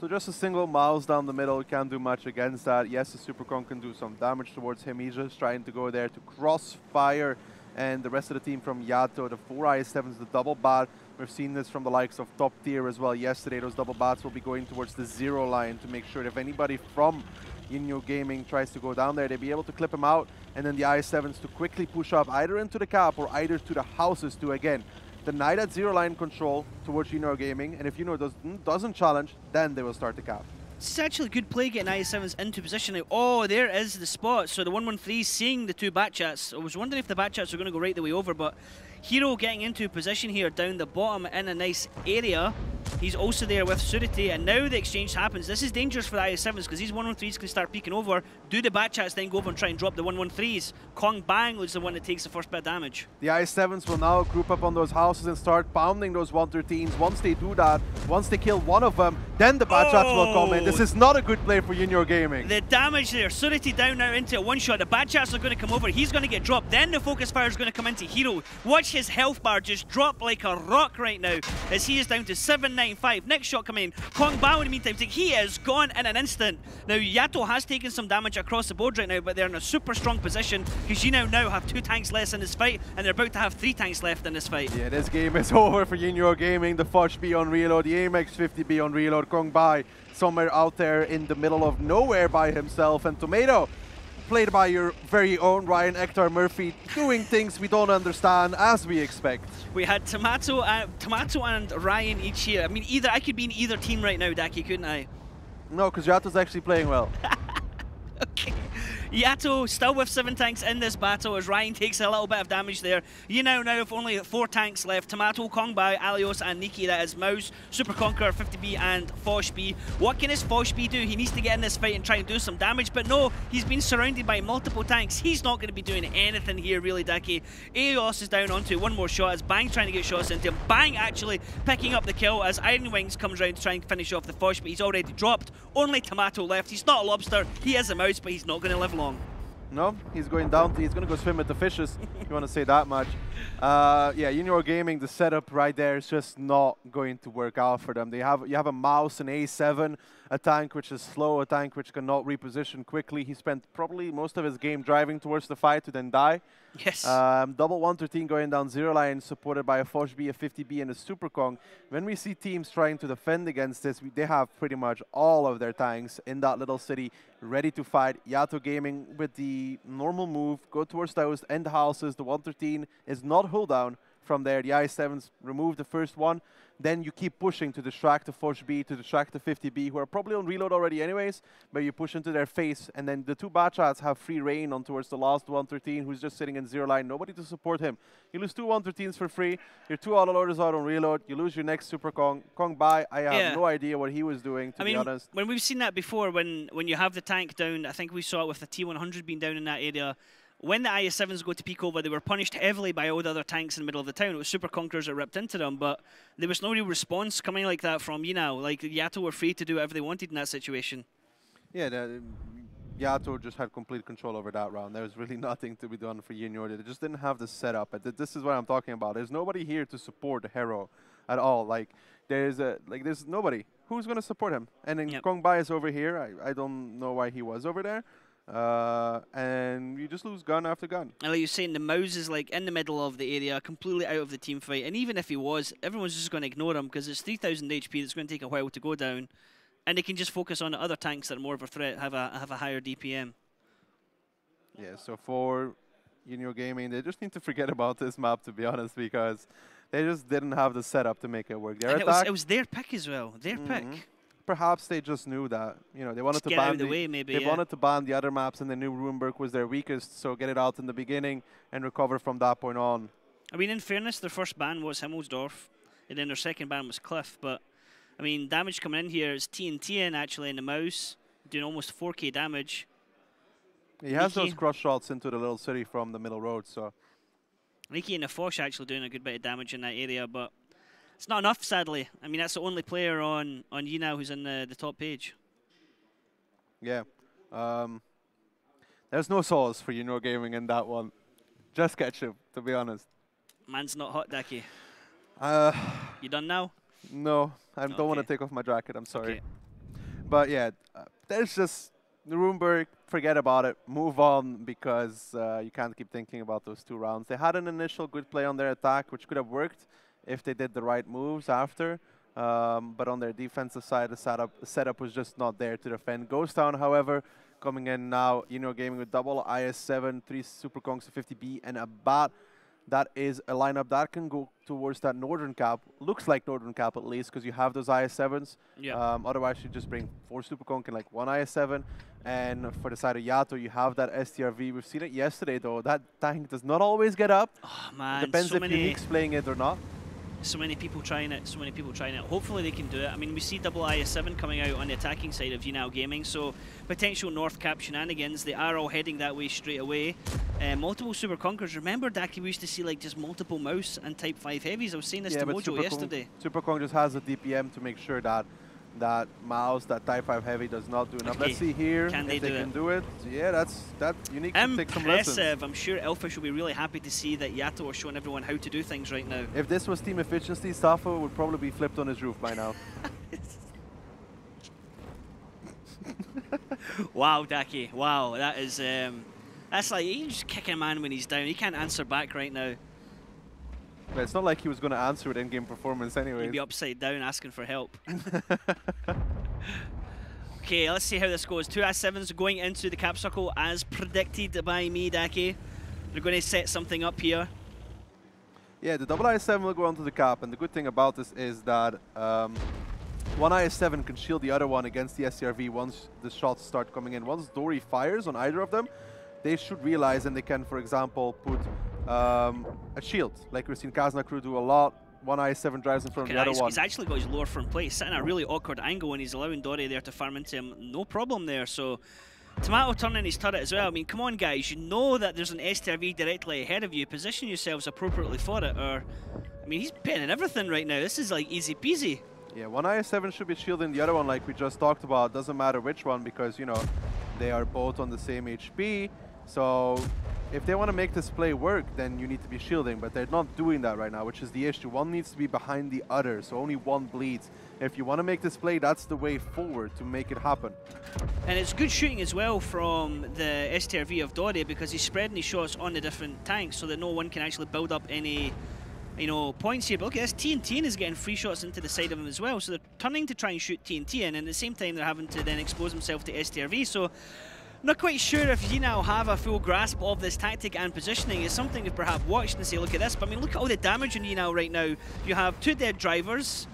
So just a single mouse down the middle, can't do much against that. Yes, the Supercon can do some damage towards him. He's just trying to go there to crossfire. And the rest of the team from YaTo, the 4 IS-7s, the double bat. We've seen this from the likes of Top Tier as well yesterday. Those double bats will be going towards the 0 line to make sure that if anybody from YiNuo Gaming tries to go down there, they'd be able to clip him out, and then the i7s to quickly push up either into the cap or either to the houses to, again, deny that zero line control towards YiNuo Gaming, and if YiNuo doesn't challenge, then they will start the cap. It's actually a good play getting i7s into position now. Oh, there is the spot. So the 113 seeing the two Batchats. I was wondering if the Batchats were going to go right the way over, but Hero getting into position here down the bottom in a nice area. He's also there with Surity, and now the exchange happens. This is dangerous for the i7s because these 113s can start peeking over. Do the Batchats then go over and try and drop the 113s? Kong Bang is the one that takes the first bit of damage. The i7s will now group up on those houses and start pounding those 113s. Once they do that, once they kill one of them, then the Batchats will come in. This is not a good play for YiNuo Gaming. The damage there. Surity down now into a one-shot. The Batchats are going to come over. He's going to get dropped. Then the focus fire is going to come into Hero. Watch his health bar just drop like a rock right now as he is down to 795. Next shot coming in. Kong Bao in the meantime, he is gone in an instant. Now YaTo has taken some damage across the board right now, but they're in a super strong position because YiNuo now have 2 tanks less in this fight, and they're about to have 3 tanks left in this fight. Yeah, this game is over for YiNuo Gaming. The Foch B on reload, the AMX 50B on reload. Kong Bai somewhere out there in the middle of nowhere by himself, and Tomato, played by your very own Ryan Hector Murphy, doing things we don't understand as we expect. We had Tomato and Ryan each here. I mean, I could be in either team right now, Daki, couldn't I? No, because YaTo's actually playing well. Okay. YaTo still with 7 tanks in this battle as Ryan takes a little bit of damage there. YiNuo now with only 4 tanks left. Tomato, Kongbai, Alios and Nikki, that is Mouse, Super Conqueror, 50B and Foch B. What can his Foch B do? He needs to get in this fight and try and do some damage, but no, he's been surrounded by multiple tanks. He's not going to be doing anything here really, Daki. Alios is down onto one more shot as Bang trying to get shots into him. Bang actually picking up the kill as Iron Wings comes around to try and finish off the Foch, but he's already dropped. Only Tomato left. He's not a lobster, he is a mouse, but he's not going to live long. No, he's going down. He's going to go swim with the fishes, if you want to say that much. Yeah, YiNuo Gaming, the setup right there is just not going to work out for them. You have a Mouse, an A7, a tank which is slow, a tank which cannot reposition quickly. He spent probably most of his game driving towards the fight to then die. Yes. Double 113 going down zero line, supported by a Foch B, a 50B, and a Super Kong. When we see teams trying to defend against this, they have pretty much all of their tanks in that little city ready to fight. YaTo Gaming with the normal move, go towards those end houses. The 113 is not hull down from there. The i7s remove the first one. Then you keep pushing to distract the Foch B, to distract the 50B, who are probably on reload already anyways, but you push into their face, and then the 2 Batchats have free reign on towards the last 113, who's just sitting in zero line, nobody to support him. You lose 2 113s for free, your 2 autoloaders out on reload, you lose your next Super Kong. Kong Bai, I have no idea what he was doing, to be honest. When we've seen that before, when you have the tank down, I think we saw it with the T100 being down in that area. When the IS-7s go to peek over, they were punished heavily by all the other tanks in the middle of the town. It was Super Conquerors that ripped into them, but there was no real response coming like that from YiNuo. Like, YaTo were free to do whatever they wanted in that situation. Yeah, YaTo just had complete control over that round. There was really nothing to be done for YiNuo. They just didn't have the setup. This is what I'm talking about. There's nobody here to support Hero at all. Like, there's nobody. Who's going to support him? And then Kong Bai is over here. I don't know why he was over there. And you just lose gun after gun. And like you're saying, the Mouse is like in the middle of the area, completely out of the team fight. And even if he was, everyone's just going to ignore him because it's 3,000 HP. That's going to take a while to go down, and they can just focus on the other tanks that are more of a threat, have a higher DPM. Yeah. So for YiNuo Gaming, they just need to forget about this map, to be honest, because they just didn't have the setup to make it work. And it was their pick as well. Their pick. Perhaps they just knew that, you know, they wanted just to get ban out of the way, maybe. They wanted to ban the other maps, and they knew Ruinberg was their weakest, so get it out in the beginning and recover from that point on. I mean, in fairness, their first ban was Himmelsdorf, and then their second ban was Cliff. But I mean, damage coming in here is TNT in actually in the Mouse, doing almost 4K damage. He has those cross shots into the little city from the middle road, so. Nikki and the Foch actually doing a good bit of damage in that area, but it's not enough, sadly. I mean, that's the only player on YiNuo who's in the top page. Yeah. There's no souls for YiNuo Gaming in that one. Just ketchup, to be honest. Man's not hot, Daki. You done now? No, I don't want to take off my jacket, I'm sorry. Okay. But yeah, there's just Ruinberg, forget about it, move on, because you can't keep thinking about those 2 rounds. They had an initial good play on their attack, which could have worked if they did the right moves after, but on their defensive side, the setup was just not there to defend. Ghost Town, however, coming in now. YiNuo Gaming with double IS-7, 3 Super Kongs, 50B, and a bat. That is a lineup that can go towards that Northern Cap. Looks like Northern Cap at least, because you have those IS-7s. Yeah. Otherwise, you just bring 4 Super Kong and like 1 IS-7. And for the side of YaTo, you have that STRV. We've seen it yesterday, though. That tank does not always get up. Oh, man. Depends if Unique's playing it or not. So many people trying it, so many people trying it. Hopefully they can do it. I mean, we see double IS-7 coming out on the attacking side of YiNuo Gaming, so potential North Cap shenanigans. They are all heading that way straight away. Multiple Super Conkers. Remember, Daki, we used to see like just multiple Mouse and Type 5 Heavies. I was saying this to Mojo yesterday. Super Kong just has a DPM to make sure that that Mouse, that Type 5 Heavy does not do enough. Okay. Let's see here if they can do it. Yeah, that's Unique to take some lessons. Impressive. I'm sure Elfish will be really happy to see that YaTo is showing everyone how to do things right now. If this was team efficiency, Safo would probably be flipped on his roof by now. Wow, Daki. Wow, that is that's like you just kick a man when he's down. He can't answer back right now. But it's not like he was going to answer with in-game performance anyway. He'd be upside down asking for help. Okay, let's see how this goes. 2 IS-7s going into the cap circle as predicted by me, Daki. They're going to set something up here. Yeah, the double IS-7 will go onto the cap, and the good thing about this is that one IS-7 can shield the other one against the SCRV once the shots start coming in. Once Dory fires on either of them, they should realize, and they can, for example, put a shield, like we've seen Kazna Crew do a lot. One IS-7 drives in front of the other one. He's actually got his lower front plate, sitting at a really awkward angle, and he's allowing Dory there to farm into him. No problem there. So Tomato turning his turret as well. I mean, come on, guys. You know that there's an STRV directly ahead of you. Position yourselves appropriately for it. Or, I mean, he's penning everything right now. This is like easy peasy. Yeah, one IS-7 should be shielding the other one, like we just talked about. Doesn't matter which one, because you know they are both on the same HP. So if they want to make this play work, then you need to be shielding, but they're not doing that right now, which is the issue. One needs to be behind the other, so only one bleeds. If you want to make this play, that's the way forward to make it happen. And it's good shooting as well from the STRV of Dory, because he's spreading his shots on the different tanks so that no one can actually build up any points here. But look at this, TNT is getting free shots into the side of him as well, so they're turning to try and shoot TNT in, and at the same time they're having to then expose themselves to STRV. So not quite sure if YiNuo have a full grasp of this tactic and positioning. It's something we've perhaps watched and say, look at this. But I mean, look at all the damage on YiNuo right now. You have 2 dead drivers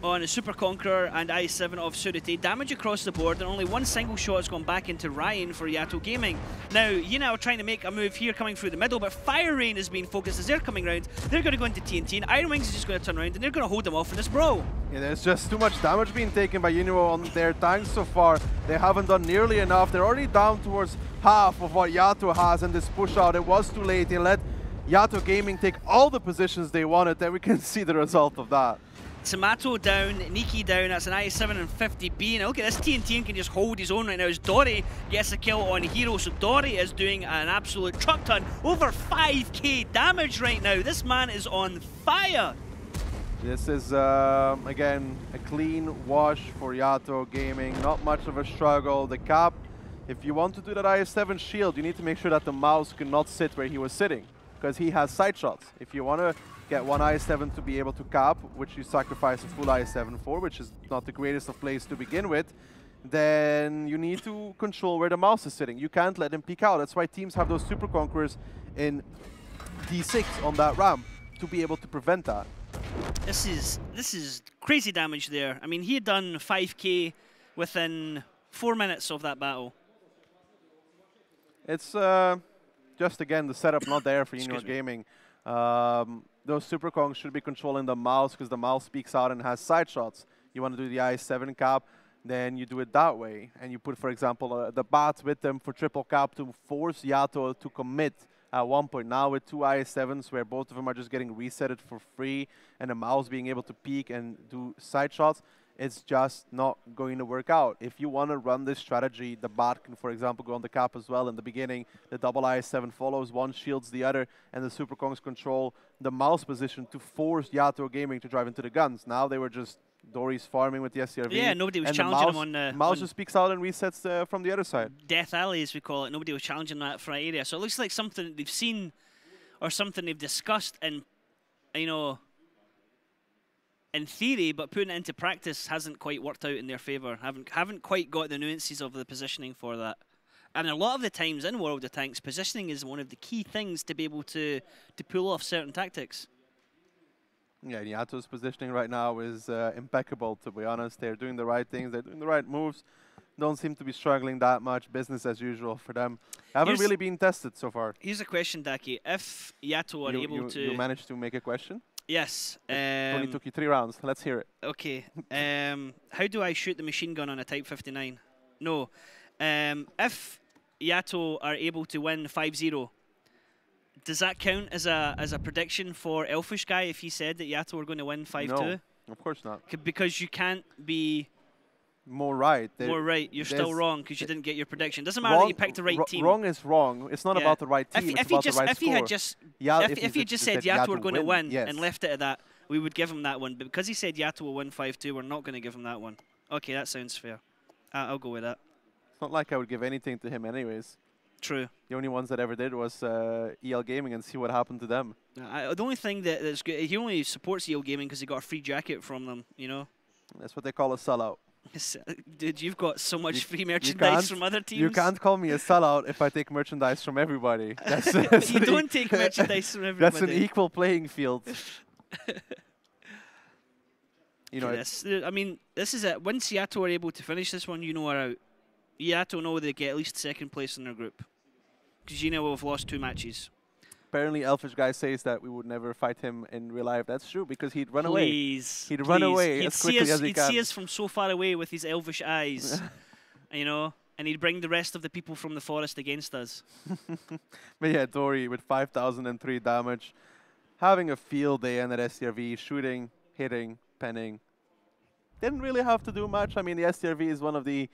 on a Super Conqueror and IS-7 of Surete. Damage across the board, and only 1 single shot has gone back into Ryan for YaTo Gaming. Now, YiNuo trying to make a move here coming through the middle, but Fire Rain is being focused as they're coming around. They're going to go into TNT, and Iron Wings is just going to turn around, and they're going to hold them off in this brawl. Yeah, there's just too much damage being taken by YiNuo on their tanks so far. They haven't done nearly enough. They're already down towards half of what YaTo has in this push out. It was too late. They let YaTo Gaming take all the positions they wanted, and we can see the result of that. Tomato down, Niki down, that's an IS-7 and 50B. Now look at this, TNT can just hold his own right now as Dory gets a kill on Hero. So Dory is doing an absolute truck ton, over 5k damage right now. This man is on fire. This is, again, a clean wash for YaTo Gaming. Not much of a struggle. The cap, if you want to do that IS-7 shield, you need to make sure that the Mouse cannot sit where he was sitting, because he has side shots. If you want to get one IS-7 to be able to cap, which you sacrifice a full IS-7 for, which is not the greatest of plays to begin with, then you need to control where the Mouse is sitting. You can't let him peek out. That's why teams have those Super Conquerors in D6 on that ramp to be able to prevent that. This is crazy damage there. I mean, he had done 5k within 4 minutes of that battle. It's just, again, the setup not there for YiNuo Gaming. Those Super Kongs should be controlling the Mouse, because the Mouse speaks out and has side shots. You want to do the IS-7 cap, then you do it that way. And you put, for example, the bats with them for triple cap to force YaTo to commit at one point. Now with 2 IS-7s where both of them are just getting resetted for free, and the Mouse being able to peek and do side shots, it's just not going to work out. If you want to run this strategy, the bot can, for example, go on the cap as well in the beginning. The double IS-7 follows, one shields the other, and the Super Kongs control the Mouse position to force YaTo Gaming to drive into the guns. Now they were just Dory's farming with the SCRV. Yeah, nobody was challenging him on the... Mouse just speaks out and resets from the other side. Death Alley, as we call it. Nobody was challenging that front area. So it looks like something they've seen or something they've discussed and, you know, in theory, but putting it into practice hasn't quite worked out in their favour. Haven't quite got the nuances of the positioning for that. And a lot of the times in World of Tanks, positioning is one of the key things to be able to pull off certain tactics. Yeah, YaTo's positioning right now is impeccable, to be honest. They're doing the right things, they're doing the right moves. Don't seem to be struggling that much. Business as usual for them. Haven't really been tested so far. Here's a question, Daki. If YaTo are able to... You managed to make a question? Yes. It only took you 3 rounds. Let's hear it. Okay. How do I shoot the machine gun on a Type 59? No. If YaTo are able to win 5-0, does that count as a prediction for Elfish Guy if he said that YaTo were going to win 5-2? No, of course not. Because you can't be... More right. You're still wrong because you didn't get your prediction. Doesn't matter that you picked the right team. Wrong is wrong. It's not about the right team. It's about the right if he had just if he just said YaTo were going to win and left it at that, we would give him that one. But because he said YaTo will win 5-2, we're not going to give him that one. Okay, that sounds fair. I'll go with that. It's not like I would give anything to him anyways. True. The only ones that ever did was EL Gaming and see what happened to them. The only thing that's good, he only supports EL Gaming because he got a free jacket from them, you know? That's what they call a sellout. Dude, you've got so much free merchandise from other teams. You can't call me a sellout if I take merchandise from everybody. You don't take merchandise from everybody. That's an equal playing field. You know, I mean, this is it. Once YaTo are able to finish this one, YiNuo are out. YaTo know they get at least 2nd place in their group. Because YiNuo will have lost 2 matches. Apparently, Elfish Guy says that we would never fight him in real life. That's true, because he'd run away. He'd run away as quickly as he can. He'd see us from so far away with his elvish eyes, you know, and he'd bring the rest of the people from the forest against us. But yeah, Dory with 5,003 damage, having a field day in that STRV, shooting, hitting, penning. Didn't really have to do much. I mean, the STRV is one of the,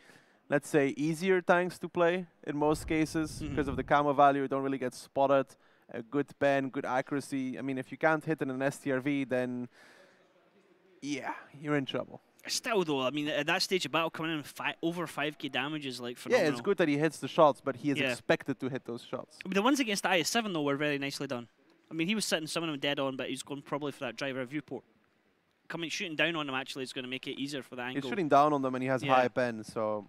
let's say, easier tanks to play in most cases because of the camo value. You don't really get spotted. A good pen, good accuracy. I mean, if you can't hit in an STRV, then yeah, you're in trouble. Still, though, I mean, at that stage of battle, coming in over 5k damage is like phenomenal. Yeah, it's good that he hits the shots, but he is expected to hit those shots. But the ones against the IS-7, though, were very nicely done. I mean, he was sitting some of them dead on, but he's going probably for that driver viewport. Shooting down on them actually is going to make it easier for the angle. He's shooting down on them, and he has high pen, so...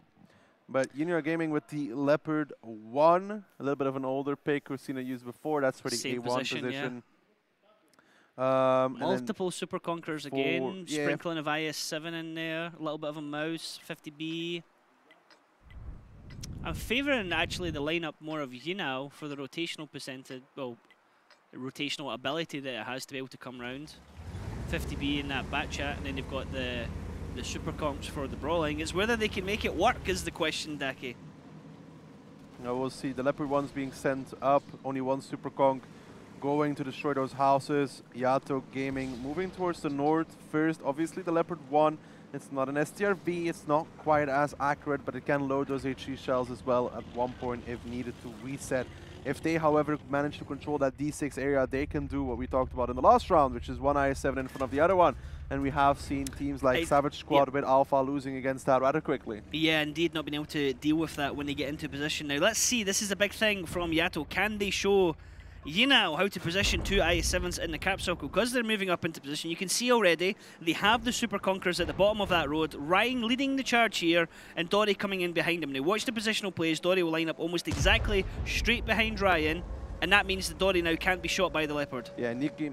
But YiNuo Gaming with the Leopard 1, a little bit of an older pick we've seen it used before. That's for the A1 position. Yeah. Multiple Super Conquerors again, sprinkling of IS-7 in there, a little bit of a mouse, 50B. I'm favouring actually the lineup more of YiNuo for the rotational percentage, well, the rotational ability that it has to be able to come round. 50B in that bat chat, and then they've got the Super Conks for the brawling. It's whether they can make it work is the question, Daki. Now we'll see. The Leopard 1's being sent up. Only one Super Conk going to destroy those houses. YaTo Gaming moving towards the north first. Obviously the Leopard 1, it's not an STRV. It's not quite as accurate, but it can load those HE shells as well at one point if needed to reset. If they, however, manage to control that D6 area, they can do what we talked about in the last round, which is one IS-7 in front of the other one. And we have seen teams like Savage Squad with Alpha losing against that rather quickly. Yeah, indeed, not being able to deal with that when they get into position. Now, let's see. This is a big thing from YaTo. Can they show YiNuo how to position 2 IS-7s in the cap circle? Because they're moving up into position, you can see already they have the Super Conquerors at the bottom of that road. Ryan leading the charge here, and Dory coming in behind him. Now, watch the positional plays. Dory will line up almost exactly straight behind Ryan, and that means that Dory now can't be shot by the Leopard. Yeah, Nikki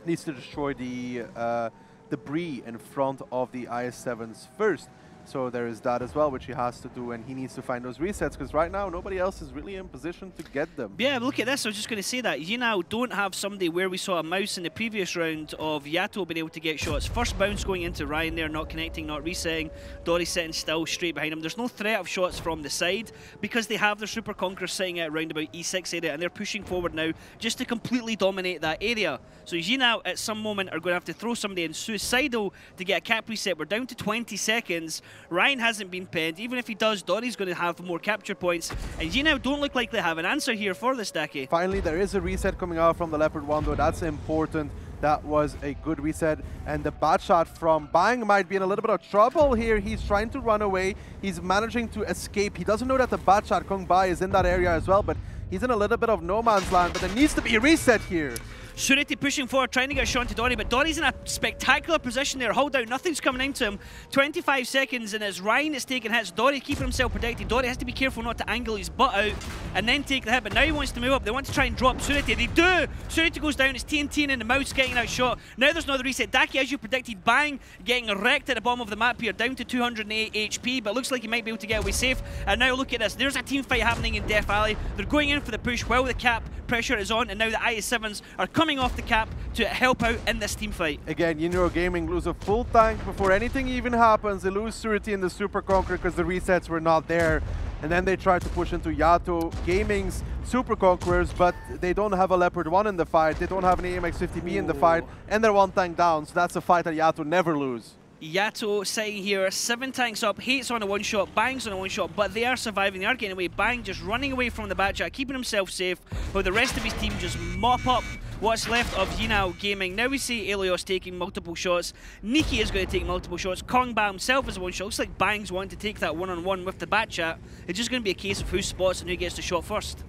needs to destroy the debris in front of the IS-7s first. So there is that as well, which he has to do, and he needs to find those resets, because right now nobody else is really in position to get them. Yeah, look at this. I was just going to say that. YiNuo don't have somebody where we saw a mouse in the previous round of YaTo being able to get shots. First bounce going into Ryan there, not connecting, not resetting. Dory sitting still straight behind him. There's no threat of shots from the side because they have their Super Conqueror sitting at around about E6 area, and they're pushing forward now just to completely dominate that area. So YiNuo at some moment are going to have to throw somebody in suicidal to get a cap reset. We're down to 20 seconds. Ryan hasn't been penned. Even if he does, Dory's going to have more capture points. And YiNuo don't look like they have an answer here for this, Daki. Finally, there is a reset coming out from the Leopard 1, though. That's important. That was a good reset. And the bad shot from Bang might be in a little bit of trouble here. He's trying to run away. He's managing to escape. He doesn't know that the bad shot Kung Bai is in that area as well, but he's in a little bit of no man's land. But there needs to be a reset here. Surity pushing forward, trying to get a shot to Dory, but Dory's in a spectacular position there. Hold out, nothing's coming into him. 25 seconds, and it's Ryan that's taking hits. Dory keeping himself protected. Dory has to be careful not to angle his butt out and then take the hit, but now he wants to move up. They want to try and drop Surity. They do! Surity goes down, it's TNT and the mouse getting out shot. Now there's another reset. Daki, as you predicted, bang, getting wrecked at the bottom of the map here, down to 208 HP, but looks like he might be able to get away safe. And now look at this, there's a team fight happening in Death Alley. They're going in for the push while the cap pressure is on, and now the IS-7s are coming off the cap to help out in this team fight. Again, YiNuo Gaming lose a full tank before anything even happens. They lose Surity in the Super Conqueror because the resets were not there. And then they try to push into YaTo Gaming's Super Conquerors, but they don't have a Leopard 1 in the fight. They don't have an AMX-50B in the fight, and they're one tank down. So that's a fight that YaTo never lose. YaTo sitting here, 7 tanks up, Hates on a one-shot, Bang's on a one-shot, but they are surviving, they are getting away. Bang just running away from the backjack, keeping himself safe, while the rest of his team just mop up what's left of YiNuo Gaming. Now we see Elios taking multiple shots, Nikki is going to take multiple shots, Kong by himself is a one-shot. Looks like Bang's wanting to take that one-on-one with the backjack. It's just going to be a case of who spots and who gets the shot first.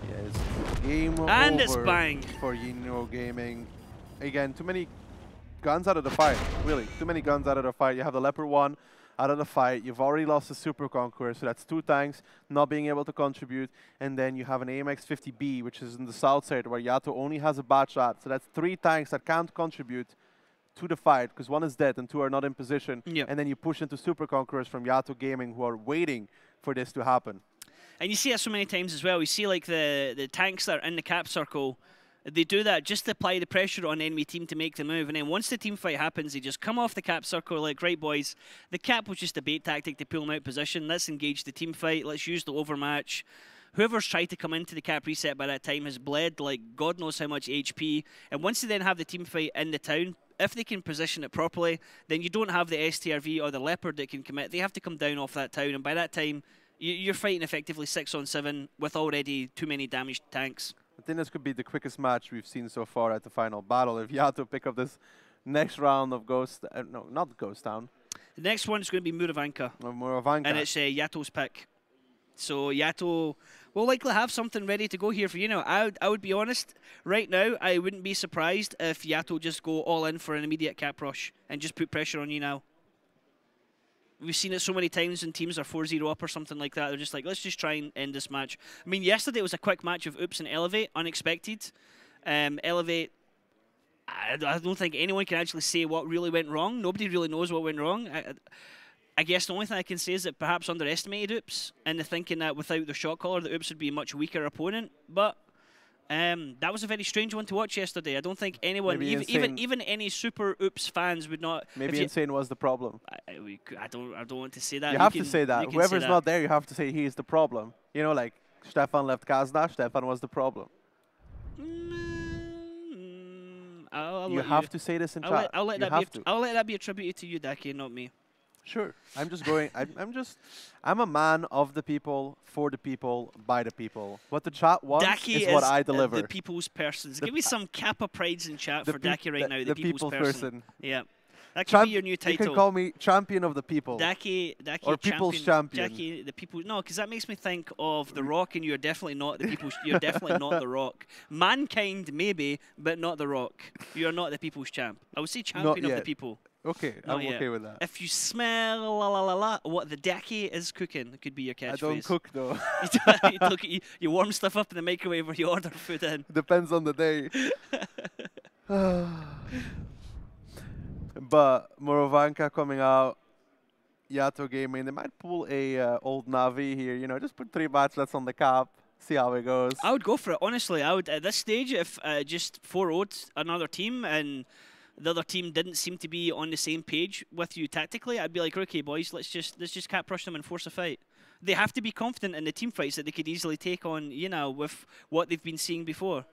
Yes, game and over it's Bang for YiNuo Gaming. Again, too many guns out of the fight, really. Too many guns out of the fight. You have the Leopard 1 out of the fight. You've already lost the Super Conqueror, so that's 2 tanks not being able to contribute. And then you have an AMX-50B, which is in the south side, where YaTo only has a bad shot. So that's 3 tanks that can't contribute to the fight, because 1 is dead and 2 are not in position. Yep. And then you push into Super Conquerors from YaTo Gaming, who are waiting for this to happen. And you see that so many times as well. You see like the tanks that are in the cap circle, they do that just to apply the pressure on the enemy team to make the move. And then once the team fight happens, they just come off the cap circle like, right, boys, the cap was just a bait tactic to pull them out of position. Let's engage the team fight. Let's use the overmatch. Whoever's tried to come into the cap reset by that time has bled like God knows how much HP. And once they then have the team fight in the town, if they can position it properly, then you don't have the STRV or the Leopard that can commit. They have to come down off that town. And by that time, you're fighting effectively 6-on-7 with already too many damaged tanks. I think this could be the quickest match we've seen so far at the final battle. If YaTo pick up this next round of Ghost... no, not Ghost Town. The next one is going to be Murovanka. Murovanka. And it's YaTo's pick. So YaTo will likely have something ready to go here for YiNuo. I would be honest, right now, I wouldn't be surprised if YaTo just go all in for an immediate cap rush and just put pressure on YiNuo. We've seen it so many times when teams are 4-0 up or something like that. They're just like, let's just try and end this match. I mean, yesterday was a quick match of Oops and Elevate, unexpected. Elevate, I don't think anyone can actually say what really went wrong. Nobody really knows what went wrong. I guess the only thing I can say is that perhaps underestimated Oops, and the thinking that without the shot caller, that Oops would be a much weaker opponent. But that was a very strange one to watch yesterday. I don't think anyone, even any super Oops fans would not. Maybe Insane was the problem. I don't want to say that. You have to say that. Whoever's not there, you have to say he is the problem. You know, like Stefan left Kazna, Stefan was the problem. You have to say this in chat. I'll let that be attributed to you, Daki, not me. Sure. I'm just going. I'm a man of the people, for the people, by the people. What the chat wants Daki is what I deliver. The people's person. Give me some Kappa prides in chat for Daki right now. The people's person. Yeah. That could be your new title. You can call me champion of the people. Daki or people's champion. Daki, the people. No, because that makes me think of The Rock, and you're definitely not the people's. You're definitely not The Rock. Mankind maybe, but not The Rock. You're not the people's champ. I would say champion of the people. Okay, I'm okay with that. If you smell what the Daki is cooking, it could be your catchphrase. I don't cook though. You warm stuff up in the microwave or you order food in. Depends on the day. But Murovanka coming out, YaTo Gaming, they might pull a old Navi here. You know, just put 3 matchlets on the cap, see how it goes. I would go for it, honestly. I would at this stage, if just 4-0'd another team and the other team didn't seem to be on the same page with you tactically, I'd be like, okay, boys, let's just cap rush them and force a fight. They have to be confident in the team fights that they could easily take on, with what they've been seeing before.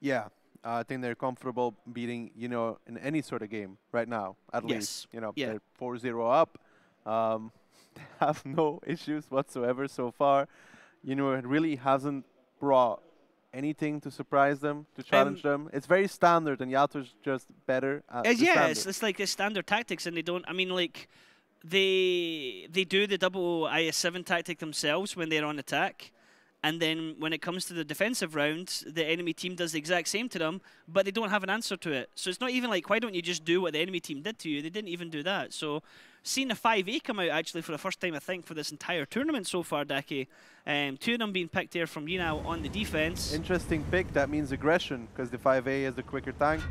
Yeah, I think they're comfortable beating, in any sort of game right now, at least. They're 4-0 up. They have no issues whatsoever so far. It really hasn't brought anything to surprise them, to challenge them. It's very standard, and YaTo's just better at it's like the standard tactics, and they don't. I mean, like they do the double IS-7 tactic themselves when they're on attack, And then when it comes to the defensive round, the enemy team does the exact same to them, but they don't have an answer to it. So it's not even like, why don't you just do what the enemy team did to you? They didn't even do that. So seeing a 5A come out actually for the first time, I think, for this entire tournament so far, Daki. 2 of them being picked there from YiNuo on the defense. Interesting pick. That means aggression, because the 5A is the quicker tank.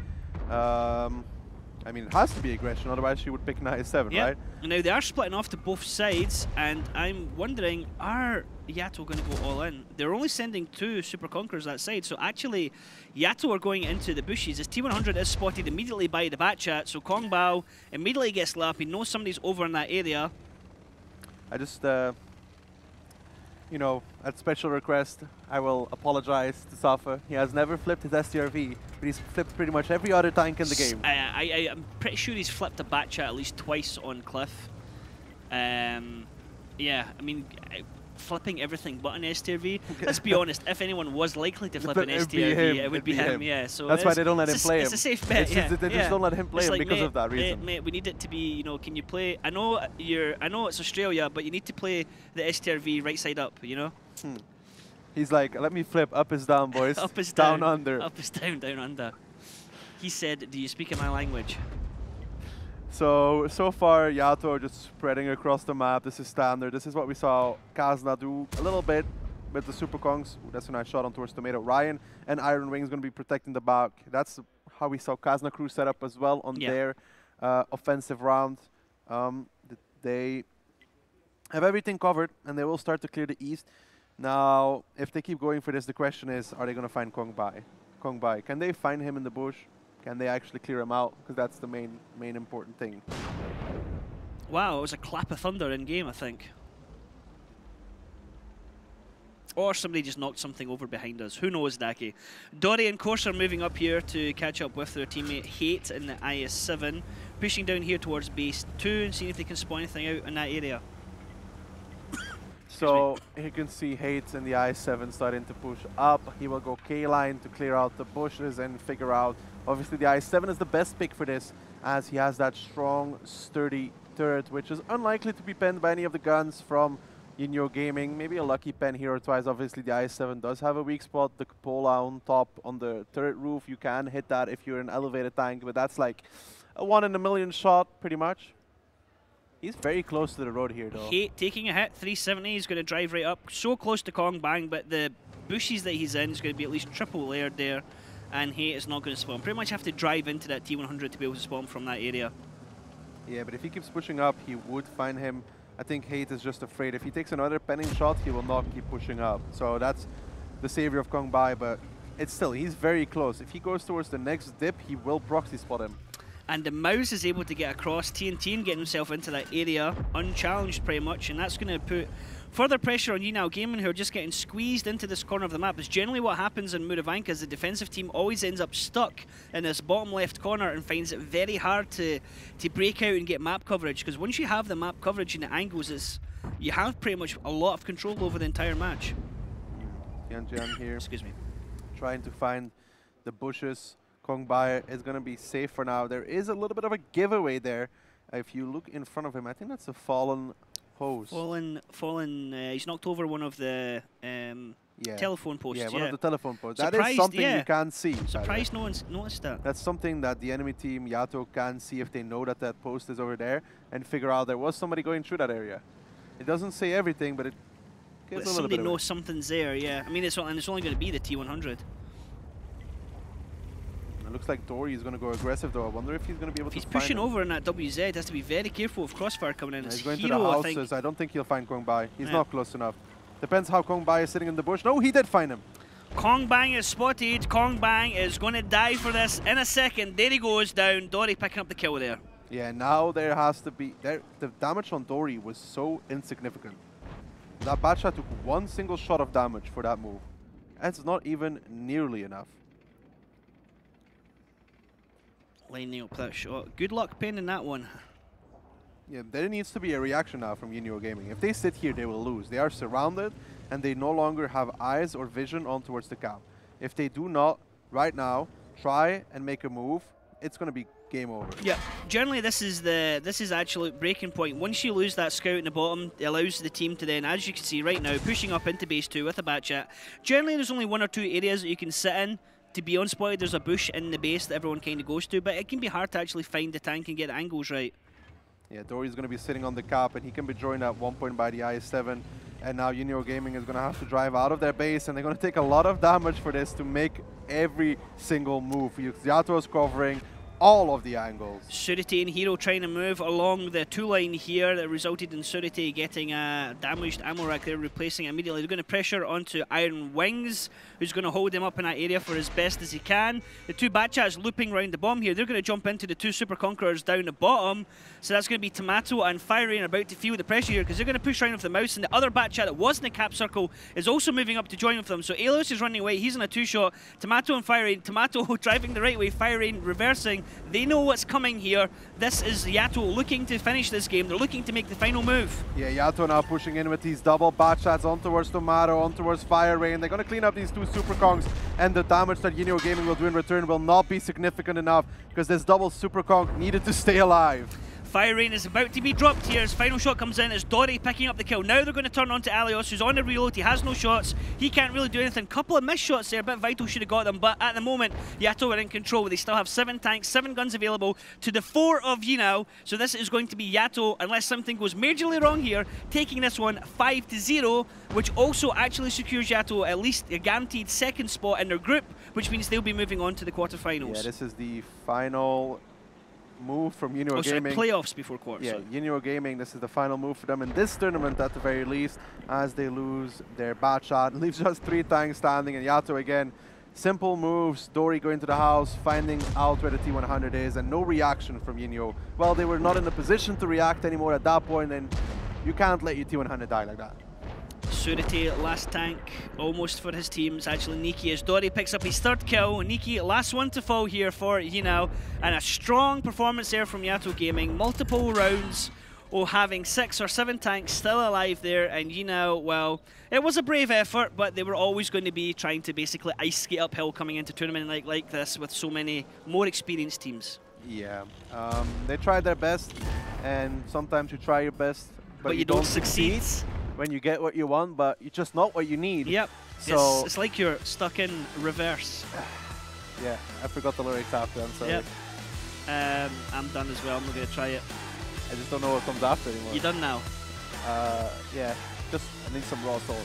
I mean, it has to be aggression, otherwise she would pick an IS-7, right? Now, they are splitting off to both sides, and I'm wondering, are YaTo going to go all in? They're only sending 2 Super Conquerors that side, so actually, YaTo are going into the bushes. As T100 is spotted immediately by the bat chat, so Kong Bao immediately gets lap. He knows somebody's over in that area. I just, you know, at special request, I will apologize to Safa. He has never flipped his STRV, but he's flipped pretty much every other tank in the game. I'm pretty sure he's flipped a bat chat at least twice on Cliff. Yeah, I mean, flipping everything but an STRV. Let's be honest, if anyone was likely to flip an STRV, it would be him. Yeah, so that's why they don't let him play him. It's a safe bet. They just don't let him play him because of that reason. Mate, we need it to be, you know, can you play? I know it's Australia, but you need to play the STRV right side up. You know. He's like, let me flip. Up is down, boys. Up is down under. Up is down, down under. He said, "Do you speak in my language?" So far, YaTo are just spreading across the map. This is standard. This is what we saw Kazna do a little bit with the Super Kongs. Ooh, that's a nice shot on towards Tomato. Ryan and Iron Wing is going to be protecting the back. That's how we saw Kazna crew set up as well on their offensive round. They have everything covered, and they will start to clear the east. Now, if they keep going for this, the question is, are they going to find Kong Bai? Can they find him in the bush? Can they actually clear him out? Because that's the main important thing. Wow, it was a clap of thunder in game, I think. Or somebody just knocked something over behind us. Who knows, Daki? Dory and Course are moving up here to catch up with their teammate Hate in the IS-7. Pushing down here towards base 2 and seeing if they can spot anything out in that area. So you can see Hate in the IS-7 starting to push up. He will go K-line to clear out the bushes and figure out. Obviously, the IS-7 is the best pick for this, as he has that strong, sturdy turret, which is unlikely to be penned by any of the guns from YiNuo Gaming. Maybe a lucky pen here or twice. Obviously, the IS-7 does have a weak spot. The cupola on top on the turret roof, you can hit that if you're an elevated tank, but that's like a 1 in a million shot, pretty much. He's very close to the road here, though. Hate taking a hit, 370. He's going to drive right up, so close to Kong Bang, but the bushes that he's in is going to be at least triple layered there, and Hate is not going to spawn. Pretty much have to drive into that T100 to be able to spawn from that area. Yeah, but if he keeps pushing up, he would find him. I think Hate is just afraid. If he takes another penning shot, he will not keep pushing up. So that's the savior of Kong Bai, but it's still, he's very close. If he goes towards the next dip, he will proxy spot him. And the Mouse is able to get across TNT and get himself into that area, unchallenged pretty much, and that's going to put further pressure on YiNuo Gaming, who are just getting squeezed into this corner of the map. It's generally what happens in Murovanka, is the defensive team always ends up stuck in this bottom left corner and finds it very hard to break out and get map coverage, because once you have the map coverage and the angles, you have pretty much a lot of control over the entire match. Tianjian here. Excuse me. Trying to find the bushes. Kong Bai is going to be safe for now. There is a little bit of a giveaway there. If you look in front of him, I think that's a fallen post. Fallen. He's knocked over one of the telephone posts. Yeah, one of the telephone posts. That is something you can see. Surprised no one's noticed that. That's something that the enemy team, YaTo, can see if they know that that post is over there and figure out there was somebody going through that area. It doesn't say everything, but it gives a little bit. Somebody knows something's there, yeah. I mean, it's only going to be the T100. It looks like Dory is going to go aggressive, though. I wonder if he's going to be able to find him. He's pushing over in that WZ. Has to be very careful of crossfire coming in. Yeah, he's going to the houses. I don't think he'll find Kong Bai. He's not close enough. Depends how Kong Bai is sitting in the bush. No, he did find him. Kong Bang is spotted. Kong Bang is going to die for this in a second. There he goes down. Dory picking up the kill there. Yeah, now there has to be... the damage on Dory was so insignificant. That Bacha took one single shot of damage for that move. That's not even nearly enough. Lining up that shot. Good luck pinning that one. Yeah, there needs to be a reaction now from YiNuo Gaming. If they sit here, they will lose. They are surrounded, and they no longer have eyes or vision on towards the cap. If they do not, right now, try and make a move, it's going to be game over. Yeah, generally this is actually breaking point. Once you lose that scout in the bottom, it allows the team to then, as you can see right now, pushing up into base 2 with a Batchat. Generally there's only 1 or 2 areas that you can sit in to be unspotted. There's a bush in the base that everyone kind of goes to, but it can be hard to actually find the tank and get the angles right. Yeah, Dory's going to be sitting on the cap, and he can be joined at one point by the IS-7. And now YiNuo Gaming is going to have to drive out of their base, and they're going to take a lot of damage for this to make every single move. YaTo is covering all of the angles. Surity and Hero trying to move along the 2-line here that resulted in Surity getting a damaged ammo rack there, replacing it immediately. They're going to pressure onto Iron Wings, who's going to hold him up in that area for as best as he can. The 2 Batchats looping around the bomb here. They're going to jump into the 2 Super Conquerors down the bottom. So that's going to be Tomato and Fire Rain about to feel the pressure here because they're going to push around with the mouse, and the other Batchat that was in the cap circle is also moving up to join with them. So Alios is running away. He's in a 2-shot. Tomato and Fire Rain. Tomato driving the right way. Fire Rain reversing. They know what's coming here. This is YaTo looking to finish this game. They're looking to make the final move. Yeah, YaTo now pushing in with these double Batchats on towards Tomato, on towards Fire Rain. They're going to clean up these 2 Super Kongs, and the damage that YiNuo Gaming will do in return will not be significant enough because this double Super Kong needed to stay alive. Fire Rain is about to be dropped here. His final shot comes in. It's Dory picking up the kill. Now they're going to turn on to Alios, who's on the reload. He has no shots. He can't really do anything. Couple of missed shots there, but Vital should have got them. But at the moment, YaTo are in control. They still have 7 tanks, 7 guns available to the 4 of YiNuo. So this is going to be YaTo, unless something goes majorly wrong here, taking this one 5-0, which also actually secures YaTo at least a guaranteed 2nd spot in their group, which means they'll be moving on to the quarterfinals. Yeah, this is the final move from YiNuo Gaming. Playoffs before quarters. Yeah, YiNuo Gaming, this is the final move for them in this tournament at the very least, as they lose their Batchat. Leaves just 3 tanks standing, and YaTo again, simple moves, Dory going to the house, finding out where the T100 is, and no reaction from YiNuo. Well, they were not in the position to react anymore at that point, and you can't let your T100 die like that. Surity, last tank, almost for his teams. Actually, Niki as Dory picks up his 3rd kill. Niki, last one to fall here for YiNuo. And a strong performance there from YaTo Gaming. Multiple rounds, having 6 or 7 tanks still alive there. And YiNuo, well, it was a brave effort, but they were always going to be trying to basically ice skate uphill coming into a tournament like this with so many more experienced teams. Yeah, they tried their best, and sometimes you try your best, but you don't succeed. When you get what you want, but it's just not what you need. Yep. So it's like you're stuck in reverse. Yeah, I forgot the lyrics after, I'm sorry. Yep. I'm done as well, I'm not going to try it. I just don't know what comes after anymore. You done now? Yeah, just I need some raw sauce.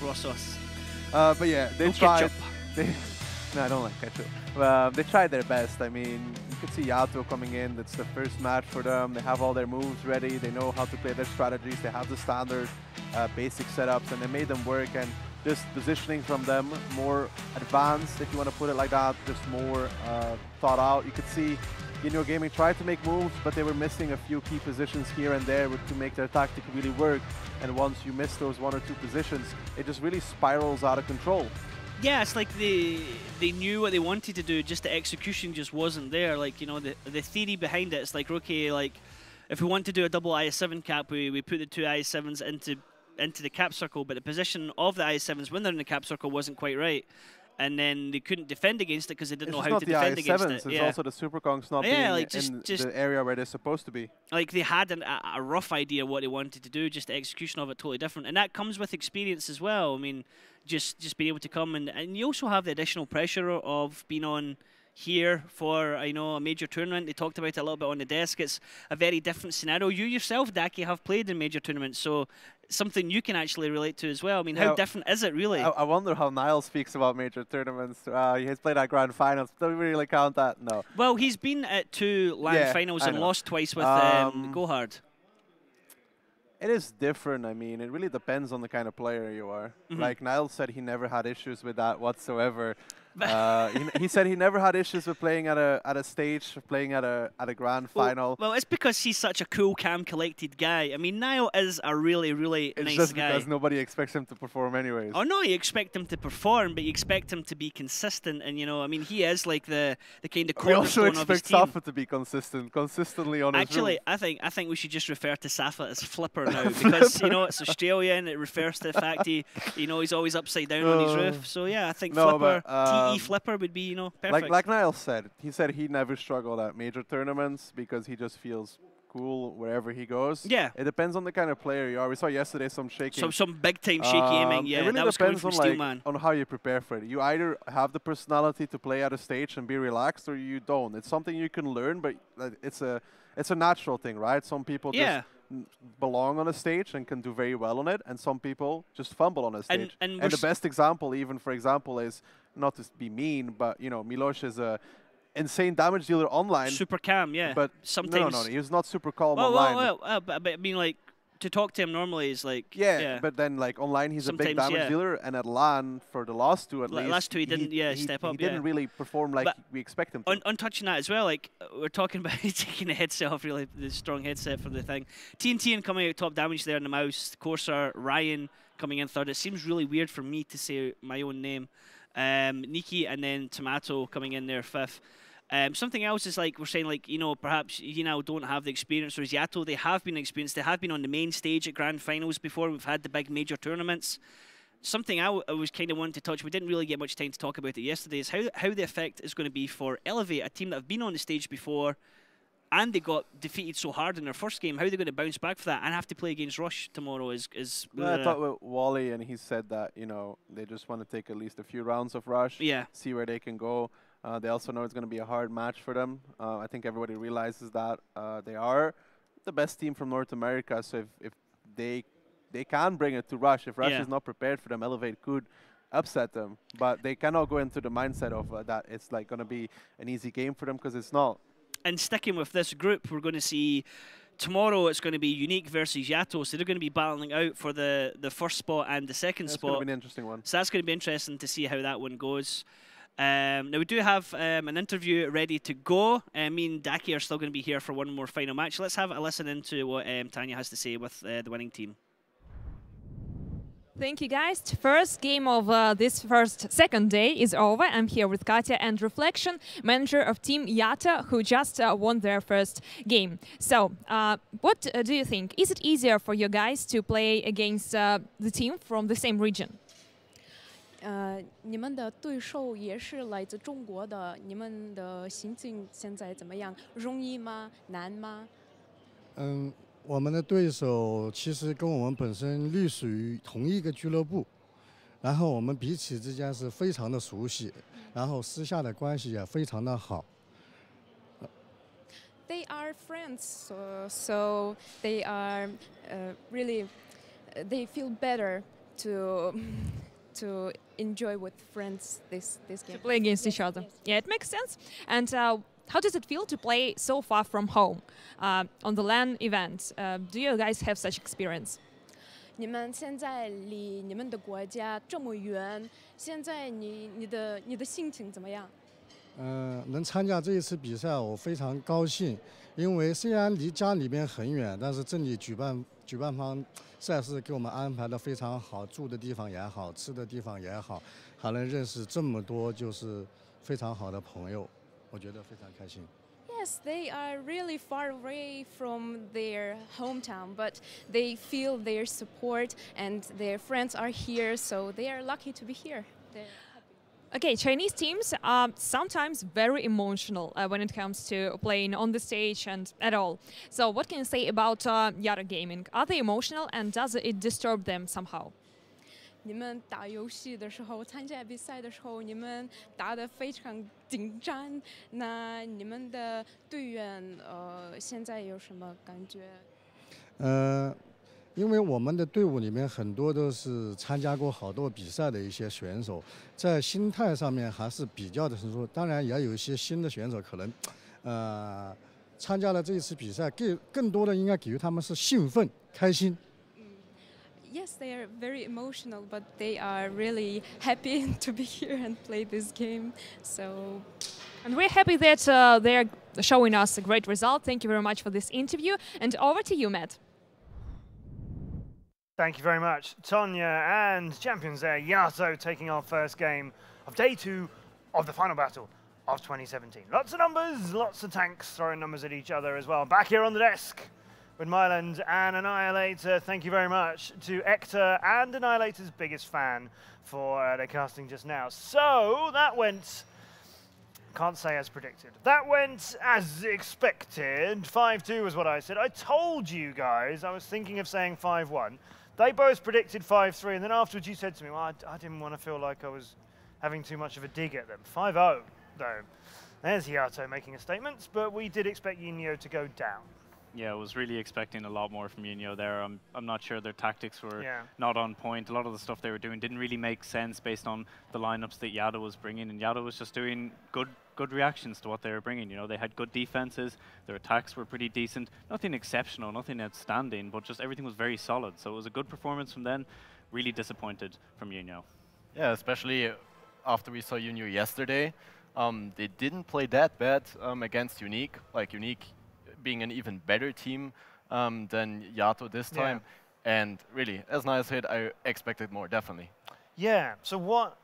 Raw sauce. But yeah, they tried. Ketchup. No, I don't like ketchup. They tried their best. I mean, you could see YaTo coming in. It's the first match for them. They have all their moves ready. They know how to play their strategies. They have the standard basic setups, and they made them work. And just positioning from them more advanced, if you want to put it like that, just more thought out. You could see YiNuo Gaming tried to make moves, but they were missing a few key positions here and there to make their tactic really work. And once you miss those 1 or 2 positions, it just really spirals out of control. Yeah, it's like they knew what they wanted to do, just the execution just wasn't there. Like, you know, the theory behind it, it's like, okay, like, if we want to do a double IS-7 cap, we put the 2 IS-7s into the cap circle, but the position of the IS-7s when they're in the cap circle wasn't quite right. And then they couldn't defend against it because they didn't know how to defend against it. It's also the Super Kongs not being like in the area where they're supposed to be. Like, they had a rough idea what they wanted to do, just the execution of it totally different. And that comes with experience as well. I mean, just being able to come and you also have the additional pressure of being on here for, I know, a major tournament. They talked about it a little bit on the desk. It's a very different scenario. You yourself, Daki, have played in major tournaments, so something you can actually relate to as well. I mean, how different is it really? I wonder how Niall speaks about major tournaments. He has played at Grand Finals. Don't we really count that? No. Well, he's been at 2 LAN finals and lost twice with Gohard. It is different. I mean, it really depends on the kind of player you are. Like Niall said, he never had issues with that whatsoever. He said he never had issues with playing at a stage, playing at a grand final. Well, it's because he's such a cool, calm, collected guy. I mean, Niall is a really, really nice guy. It's just because nobody expects him to perform anyways. Oh no, you expect him to perform, but you expect him to be consistent. And you know, I mean, he is like the kind of cornerstone of his team. We also expect Safa to be consistently on his roof. I think we should just refer to Safa as Flipper now because you know it's Australian. It refers to the fact he's always upside down on his roof. So yeah, I think Flipper. E flipper would be, you know, perfect. Like Niall said, he never struggled at major tournaments because he just feels cool wherever he goes. Yeah. It depends on the kind of player you are. We saw yesterday some shaking. Some big time shaky aiming. Yeah, it really that was coming depends from on Steelman. on how you prepare for it. You either have the personality to play at a stage and be relaxed, or you don't. It's something you can learn, but it's a natural thing, right? Some people just belong on a stage and can do very well on it, and some people just fumble on a stage. And the best example, even for example, is not to be mean, but you know, Miloš is a insane damage dealer online. Super calm, yeah. But sometimes no, he's not super calm online. But I mean, like, to talk to him normally is like but then like online he's sometimes a big damage dealer, and at LAN for the last two at least. Last two he didn't step up. He didn't really perform like we expect him to. On touching that as well, like we're talking about taking the headset off, really the strong headset for the thing. TNT and coming out top damage there in the mouse. Corsair, Ryan coming in third. It seems really weird for me to say my own name. Nikki and then Tomato coming in there fifth. Something else is like we're saying, like, you know, perhaps YiNuo don't have the experience, whereas YaTo, they have been experienced. They have been on the main stage at grand finals before. We've had the big major tournaments. Something I was kind of wanting to touch, we didn't really get much time to talk about it yesterday, is how the effect is going to be for Elevate, a team that have been on the stage before and they got defeated so hard in their first game. How are they going to bounce back for that and have to play against Rush tomorrow is I talked with Wally, and he said that, you know, they just want to take at least a few rounds of Rush, see where they can go. They also know it's going to be a hard match for them. I think everybody realizes that. They are the best team from North America, so if they can bring it to Rush. If Rush is not prepared for them, Elevate could upset them. But they cannot go into the mindset of that it's like going to be an easy game for them, because it's not. And sticking with this group, we're going to see tomorrow it's going to be YuNeek versus YaTo, so they're going to be battling out for the first spot and the second spot. That's going to be an interesting one. So that's going to be interesting to see how that one goes. Now we do have an interview ready to go. Me and Daki are still going to be here for one more final match. Let's have a listen into what Tanya has to say with the winning team. Thank you, guys. First game of this second day is over. I'm here with Katya and Reflection, manager of Team YaTo, who just won their first game. So, what do you think? Is it easier for you guys to play against the team from the same region? 你们的对手也是来自中国的，你们的心情现在怎么样？容易吗？难吗？我们的对手其实跟我们本身隶属于同一个俱乐部，然后我们彼此之间是非常的熟悉，然后私下的关系也非常的好。They are friends, so they are really. They feel better to enjoy with friends this game. To play against each other. Yeah, it makes sense. And how does it feel to play so far from home on the LAN event? Do you guys have such experience? 你们现在离你们的国家这么远，现在你的心情怎么样？能参加这一次比赛，我非常高兴，因为虽然离家里边很远，但是这里举办方赛事给我们安排的非常好，住的地方也好，吃的地方也好，还能认识这么多就是非常好的朋友。 我觉得非常开心。 Yes, they are really far away from their hometown, but they feel their support and their friends are here, so they are lucky to be here. Okay, Chinese teams are sometimes very emotional when it comes to playing on the stage and at all. So what can you say about YaTo Gaming? Are they emotional and does it disturb them somehow? 你们打游戏的时候，参加比赛的时候，你们打得非常紧张。那你们的队员现在有什么感觉？因为我们的队伍里面很多都是参加过好多比赛的一些选手，在心态上面还是比较的成熟。当然，也有一些新的选手可能，参加了这一次比赛，更多的应该给予他们是兴奋、开心。 Yes, they are very emotional, but they are really happy to be here and play this game. So, and we're happy that they're showing us a great result. Thank you very much for this interview. And over to you, Matt. Thank you very much, Tonya, and champions there, YaTo taking our first game of day 2 of the final battle of 2017. Lots of numbers, lots of tanks throwing numbers at each other as well. Back here on the desk, with Myland and Annihilator. Thank you very much to Ector and Annihilator's biggest fan for their casting just now. So that went, can't say as predicted. That went as expected. 5-2 was what I said. I told you guys I was thinking of saying 5-1. They both predicted 5-3, and then afterwards you said to me, well, I didn't want to feel like I was having too much of a dig at them. 5-0, though. There's YaTo making a statement, but we did expect YiNuo to go down. Yeah, I was really expecting a lot more from YiNuo there. I'm not sure their tactics were not on point. A lot of the stuff they were doing didn't really make sense based on the lineups that YaTo was bringing, and YaTo was just doing good reactions to what they were bringing. You know, they had good defenses, their attacks were pretty decent. Nothing exceptional, nothing outstanding, but just everything was very solid. So it was a good performance from them. Really disappointed from YiNuo. Yeah, especially after we saw YiNuo yesterday. They didn't play that bad against YuNique. Like YuNique being an even better team than YaTo this time. And really, as Niall said, I expected more, definitely. Yeah, so what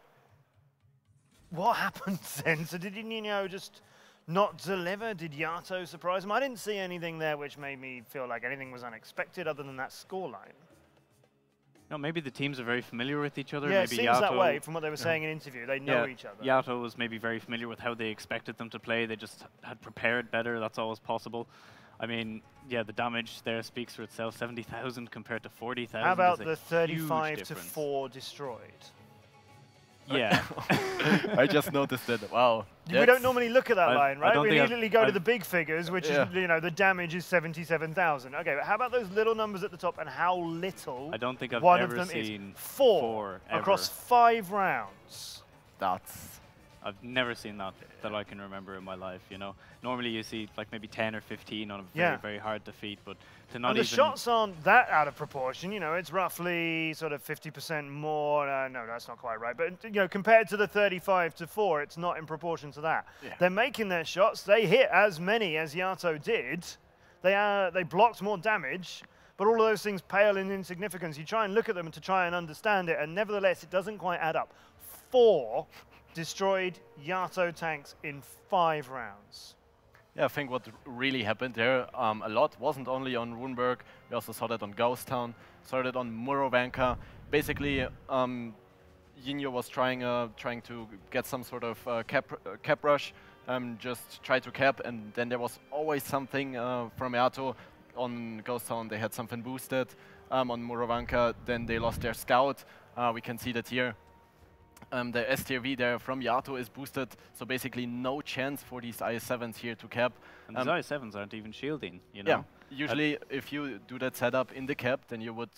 happened then? So did YiNuo just not deliver? Did YaTo surprise them? I didn't see anything there which made me feel like anything was unexpected other than that scoreline. No, maybe the teams are very familiar with each other. Yeah, maybe it seems that way from what they were saying in interview. They know each other. YaTo was maybe very familiar with how they expected them to play. They just had prepared better. That's always possible. I mean, yeah, the damage there speaks for itself. 70,000 compared to 40,000. How about the 35-4 destroyed? Yeah. I just noticed that. Wow. We don't normally look at that line, right? We immediately go to the big figures, which is, you know, the damage is 77,000. Okay, but how about those little numbers at the top and how little I don't think I've one ever of them seen is? 4 across 5 rounds. I've never seen that I can remember in my life, you know. Normally you see like maybe 10 or 15 on a very, very hard defeat, but to not even... the shots aren't that out of proportion, you know, it's roughly sort of 50% more. No, that's not quite right, but, you know, compared to the 35-4, it's not in proportion to that. Yeah. They're making their shots. They hit as many as YaTo did. They blocked more damage, but all of those things pale in insignificance. You try and look at them to try and understand it, and nevertheless, it doesn't quite add up. 4 destroyed YaTo tanks in 5 rounds. Yeah, I think what really happened there a lot wasn't only on Ruinberg. We also saw that on Ghost Town, saw that on Murovanka. Basically, YiNuo was trying to get some sort of cap rush, just try to cap, and then there was always something from YaTo. On Ghost Town, they had something boosted. On Murovanka, then they lost their scout. We can see that here. The STRV there from YaTo is boosted, so basically no chance for these IS-7s here to cap. And these IS-7s aren't even shielding, you know? Yeah, usually if you do that setup in the cap, then you would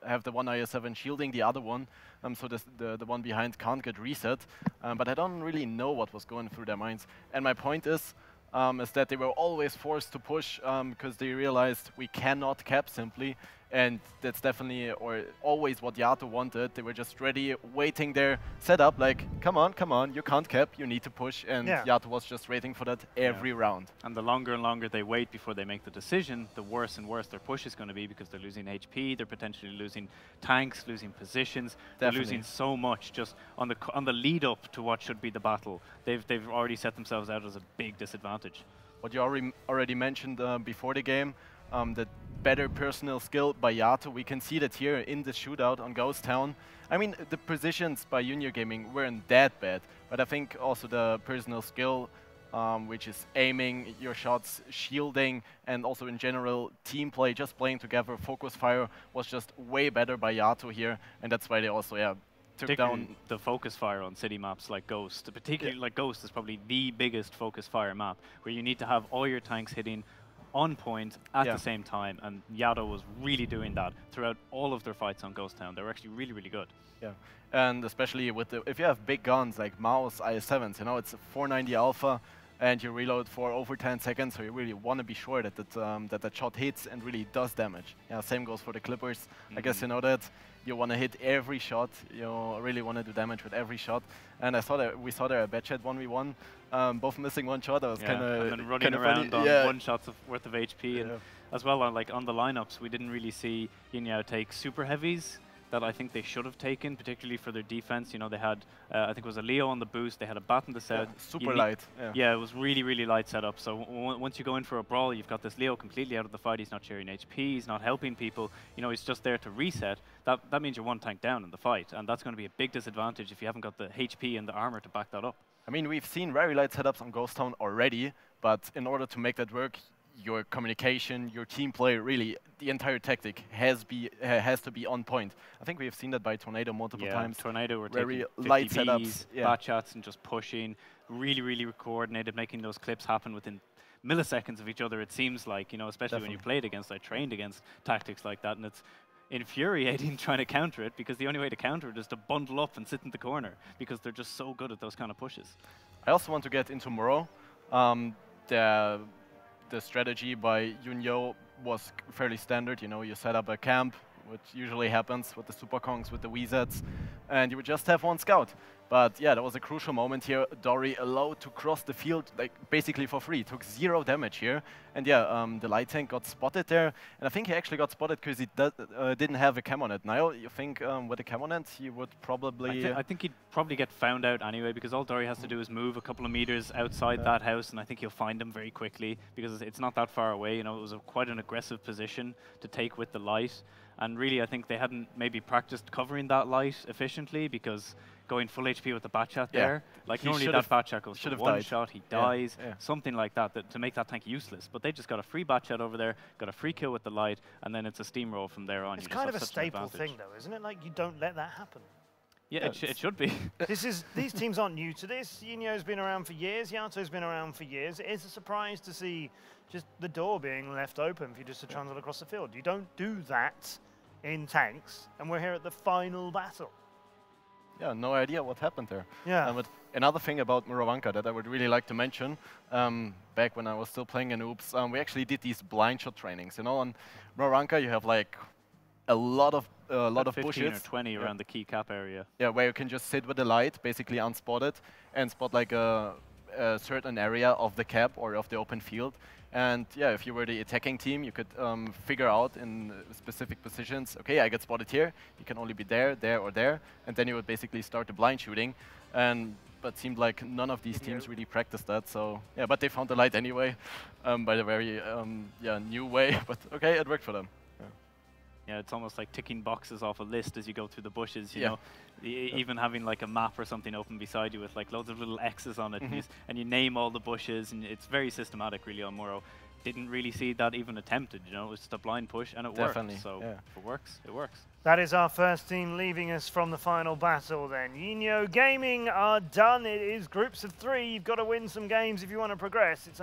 have the one IS-7 shielding the other one, so the one behind can't get reset. But I don't really know what was going through their minds. And my point is that they were always forced to push because they realized we cannot cap simply. And that's definitely, or always what YaTo wanted. They were just ready, waiting there, set up, like, come on, you can't cap, you need to push. And YaTo was just waiting for that every round. And the longer and longer they wait before they make the decision, the worse and worse their push is going to be, because they're losing HP, they're potentially losing tanks, losing positions. They're losing so much just on the lead up to what should be the battle. They've already set themselves out as a big disadvantage. What you already mentioned before the game, the better personal skill by YaTo. We can see that here in the shootout on Ghost Town. I mean, the positions by YiNuo Gaming weren't that bad, but I think also the personal skill, which is aiming your shots, shielding, and also in general team play, just playing together, focus fire, was just way better by YaTo here, and that's why they also, took down the focus fire on city maps like Ghost. Particularly like Ghost is probably the biggest focus fire map, where you need to have all your tanks hitting on point at the same time, and YaTo was really doing that throughout all of their fights on Ghost Town. They were actually really, really good. Yeah, and especially with if you have big guns like Maus, IS-7s, you know, it's a 490 alpha, and you reload for over 10 seconds, so you really want to be sure that that shot hits and really does damage. Yeah, same goes for the Clippers. I guess you know that. You want to hit every shot. You really want to do damage with every shot. And I saw that we saw there a bad chat 1v1, both missing one shot. I was kind of running around funny. on 1 shot's worth of HP, and as well on the lineups, we didn't really see YiNuo take super heavies. that I think they should have taken, particularly for their defense. You know, they had, I think it was a Leo on the boost, they had a Bat in the set. Super light. Yeah, it was really, really light setup. So once you go in for a brawl, you've got this Leo completely out of the fight. He's not sharing HP, he's not helping people. You know, he's just there to reset. That means you're one tank down in the fight, and that's going to be a big disadvantage if you haven't got the HP and the armor to back that up. I mean, we've seen very light setups on Ghost Town already, but in order to make that work, your communication, your team play, really, the entire tactic has to be on point. I think we have seen that by Tornado multiple times. Tornado were very taking light 50 setups, bat shots and just pushing, really, really coordinated, making those clips happen within milliseconds of each other, it seems like, you know, especially when you played against, I trained against tactics like that, and it's infuriating trying to counter it, because the only way to counter it is to bundle up and sit in the corner, because they're just so good at those kind of pushes. I also want to get into Muro. The strategy by YiNuo was fairly standard. You know, you set up a camp, which usually happens with the Super Kongs, with the WZs, and you would just have one scout. But yeah, that was a crucial moment here. Dory allowed to cross the field, like basically for free. Took 0 damage here, and yeah, the light tank got spotted there. And I think he actually got spotted because he didn't have a cam on it. Niall, you think with a cam on it, he would probably? I think he'd probably get found out anyway, because all Dory has to do is move a couple of meters outside that house, and I think he'll find him very quickly, because it's not that far away. You know, it was quite an aggressive position to take with the light. And really, I think they hadn't maybe practiced covering that light efficiently, because going full HP with the bat shot there, like normally that bat shot goes for one shot, he dies, something like that, to make that tank useless. But they just got a free bat shot over there, got a free kill with the light, and then it's a steamroll from there on. It's kind of a staple thing, though, isn't it? Like, you don't let that happen. Yeah, it should be. These teams aren't new to this. YiNuo's been around for years. YaTo's been around for years. It is a surprise to see just the door being left open for you just to transit across the field. You don't do that in tanks, and we're here at the final battle. Yeah, no idea what happened there. Yeah. But another thing about Murovanka that I would really like to mention, back when I was still playing in Oops, we actually did these blind shot trainings. You know, on Murovanka you have like a lot of bushes. 15 or 20 around the key cap area. Yeah, where you can just sit with the light, basically unspotted, and spot like a certain area of the cap or of the open field. And yeah, if you were the attacking team, you could figure out in specific positions, okay, I get spotted here, you can only be there, there, or there, and then you would basically start the blind shooting. But it seemed like none of these teams really practiced that, so yeah, but they found the light anyway, by the very new way, but okay, it worked for them. Yeah, it's almost like ticking boxes off a list as you go through the bushes, you know. Even having like a map or something open beside you with like loads of little X's on it, and you name all the bushes, and it's very systematic really on Muro. Didn't really see that even attempted, you know, it was just a blind push, and it worked. So if it works, it works. That is our first team leaving us from the final battle then. YiNuo Gaming are done. It is groups of 3. You've got to win some games if you want to progress. It's